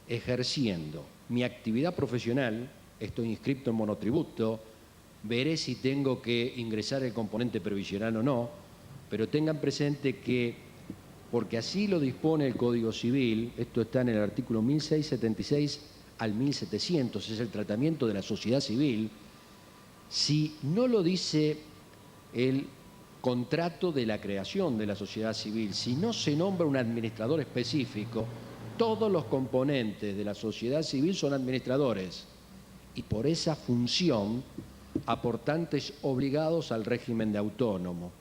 ejerciendo mi actividad profesional, estoy inscrito en monotributo, veré si tengo que ingresar el componente previsional o no, pero tengan presente que, porque así lo dispone el Código Civil, esto está en el artículo 1676 al 1700, es el tratamiento de la sociedad civil, si no lo dice el contrato de la creación de la sociedad civil, si no se nombra un administrador específico, todos los componentes de la sociedad civil son administradores y por esa función aportantes obligados al régimen de autónomo.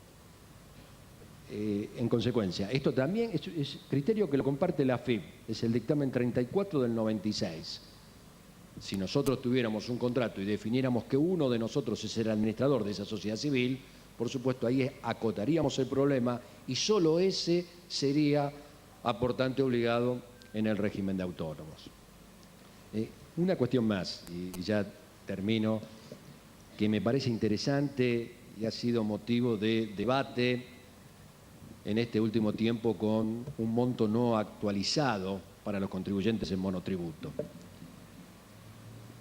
En consecuencia, esto también es criterio que lo comparte la AFIP, es el dictamen 34 del 96. Si nosotros tuviéramos un contrato y definiéramos que uno de nosotros es el administrador de esa sociedad civil, por supuesto ahí acotaríamos el problema y solo ese sería aportante obligado en el régimen de autónomos. Una cuestión más, y ya termino, que me parece interesante y ha sido motivo de debate en este último tiempo con un monto no actualizado para los contribuyentes en monotributo.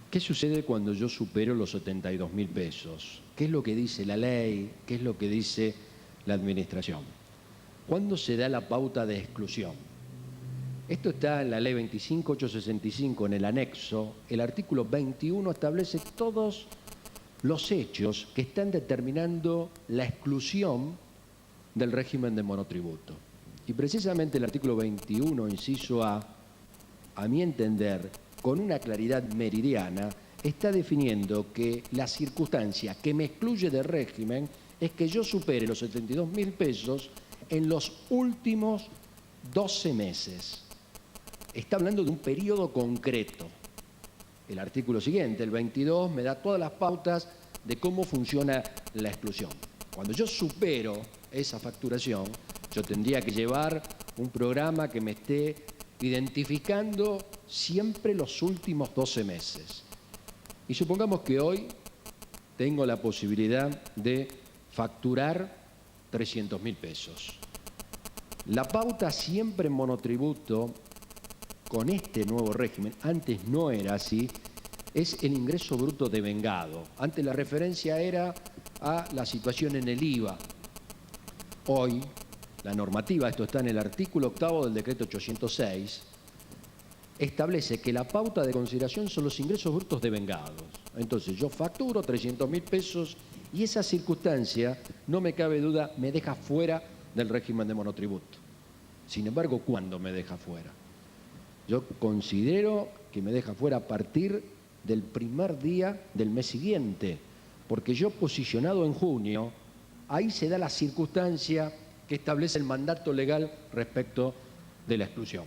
¿Qué sucede cuando yo supero los 72.000 pesos? ¿Qué es lo que dice la ley? ¿Qué es lo que dice la administración? ¿Cuándo se da la pauta de exclusión? Esto está en la ley 25.865 en el anexo. El artículo 21 establece todos los hechos que están determinando la exclusión del régimen de monotributo. Y precisamente el artículo 21, inciso A mi entender, con una claridad meridiana, está definiendo que la circunstancia que me excluye del régimen es que yo supere los 72.000 pesos en los últimos 12 meses. Está hablando de un periodo concreto. El artículo siguiente, el 22, me da todas las pautas de cómo funciona la exclusión. Cuando yo supero esa facturación, yo tendría que llevar un programa que me esté identificando siempre los últimos 12 meses. Y supongamos que hoy tengo la posibilidad de facturar 300.000 pesos. La pauta siempre en monotributo, con este nuevo régimen, antes no era así, es el ingreso bruto devengado. Antes la referencia era a la situación en el IVA. Hoy, la normativa, esto está en el artículo 8 del decreto 806, establece que la pauta de consideración son los ingresos brutos devengados. Entonces, yo facturo 300.000 pesos y esa circunstancia, no me cabe duda, me deja fuera del régimen de monotributo. Sin embargo, ¿cuándo me deja fuera? Yo considero que me deja fuera a partir del primer día del mes siguiente, porque yo posicionado en junio, ahí se da la circunstancia que establece el mandato legal respecto de la exclusión.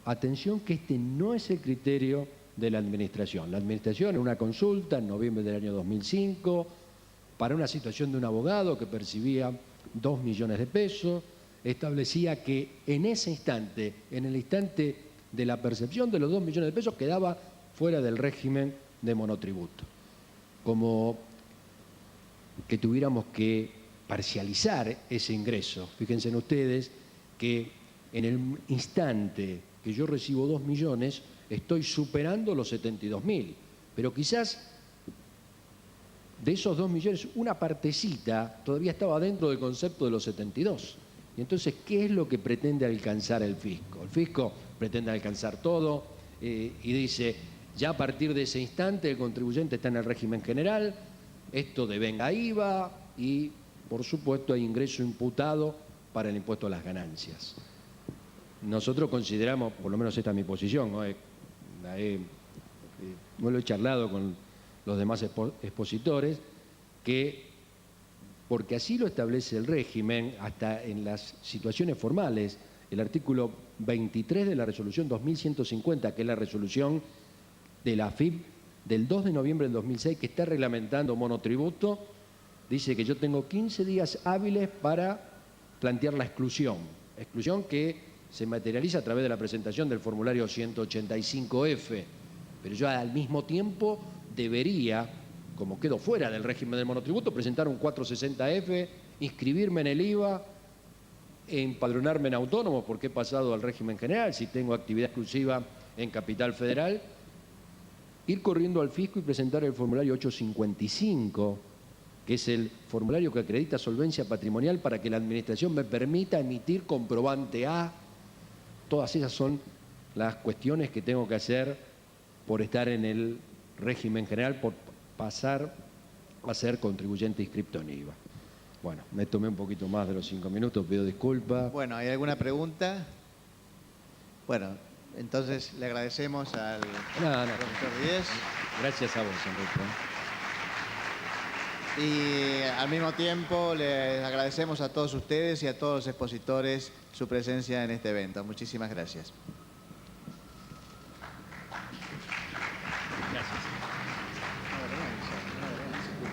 Atención que este no es el criterio de la Administración. La Administración en una consulta en noviembre del año 2005, para una situación de un abogado que percibía 2 millones de pesos, establecía que en ese instante, en el instante de la percepción de los 2 millones de pesos, quedaba fuera del régimen de monotributo. Como que tuviéramos que parcializar ese ingreso. Fíjense en ustedes que en el instante que yo recibo 2 millones, estoy superando los 72.000, pero quizás de esos 2 millones, una partecita todavía estaba dentro del concepto de los 72. Y entonces, ¿qué es lo que pretende alcanzar el fisco? El fisco pretende alcanzar todo y dice, ya a partir de ese instante el contribuyente está en el régimen general, esto devenga IVA y, por supuesto, hay ingreso imputado para el impuesto a las ganancias. Nosotros consideramos, por lo menos esta es mi posición, no lo he charlado con los demás expositores, que porque así lo establece el régimen, hasta en las situaciones formales, el artículo 23 de la resolución 2150, que es la resolución de la AFIP del 2 de noviembre del 2006, que está reglamentando monotributo, dice que yo tengo 15 días hábiles para plantear la exclusión que se materializa a través de la presentación del formulario 185F, pero yo al mismo tiempo debería, como quedo fuera del régimen del monotributo, presentar un 460F, inscribirme en el IVA, empadronarme en autónomo porque he pasado al régimen general, si tengo actividad exclusiva en Capital Federal, ir corriendo al fisco y presentar el formulario 855, que es el formulario que acredita solvencia patrimonial para que la administración me permita emitir comprobante A. Todas esas son las cuestiones que tengo que hacer por estar en el régimen general, por pasar a ser contribuyente inscripto en IVA. Bueno, me tomé un poquito más de los 5 minutos, pido disculpas. Bueno, ¿hay alguna pregunta? Bueno, entonces le agradecemos al profesor Díez. Gracias a vos, Enrique. Y al mismo tiempo les agradecemos a todos ustedes y a todos los expositores su presencia en este evento. Muchísimas gracias.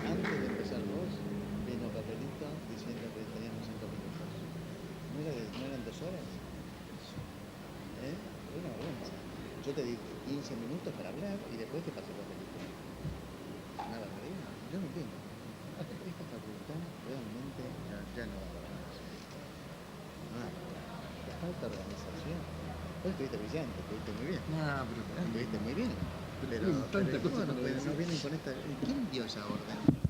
Antes de empezar vos, vino papelito diciendo que teníamos 5 minutos. ¿No eran 2 horas? Una vergüenza. Yo te di 15 minutos para hablar y después te pasé el papelito. Una barbaridad. Yo no entiendo. Esta facultad realmente ya no va a dar más. La falta de organización. Vos estuviste brillante, estuviste muy bien. Estuviste muy bien. Pero no vienen con esta... ¿Quién dio esa orden?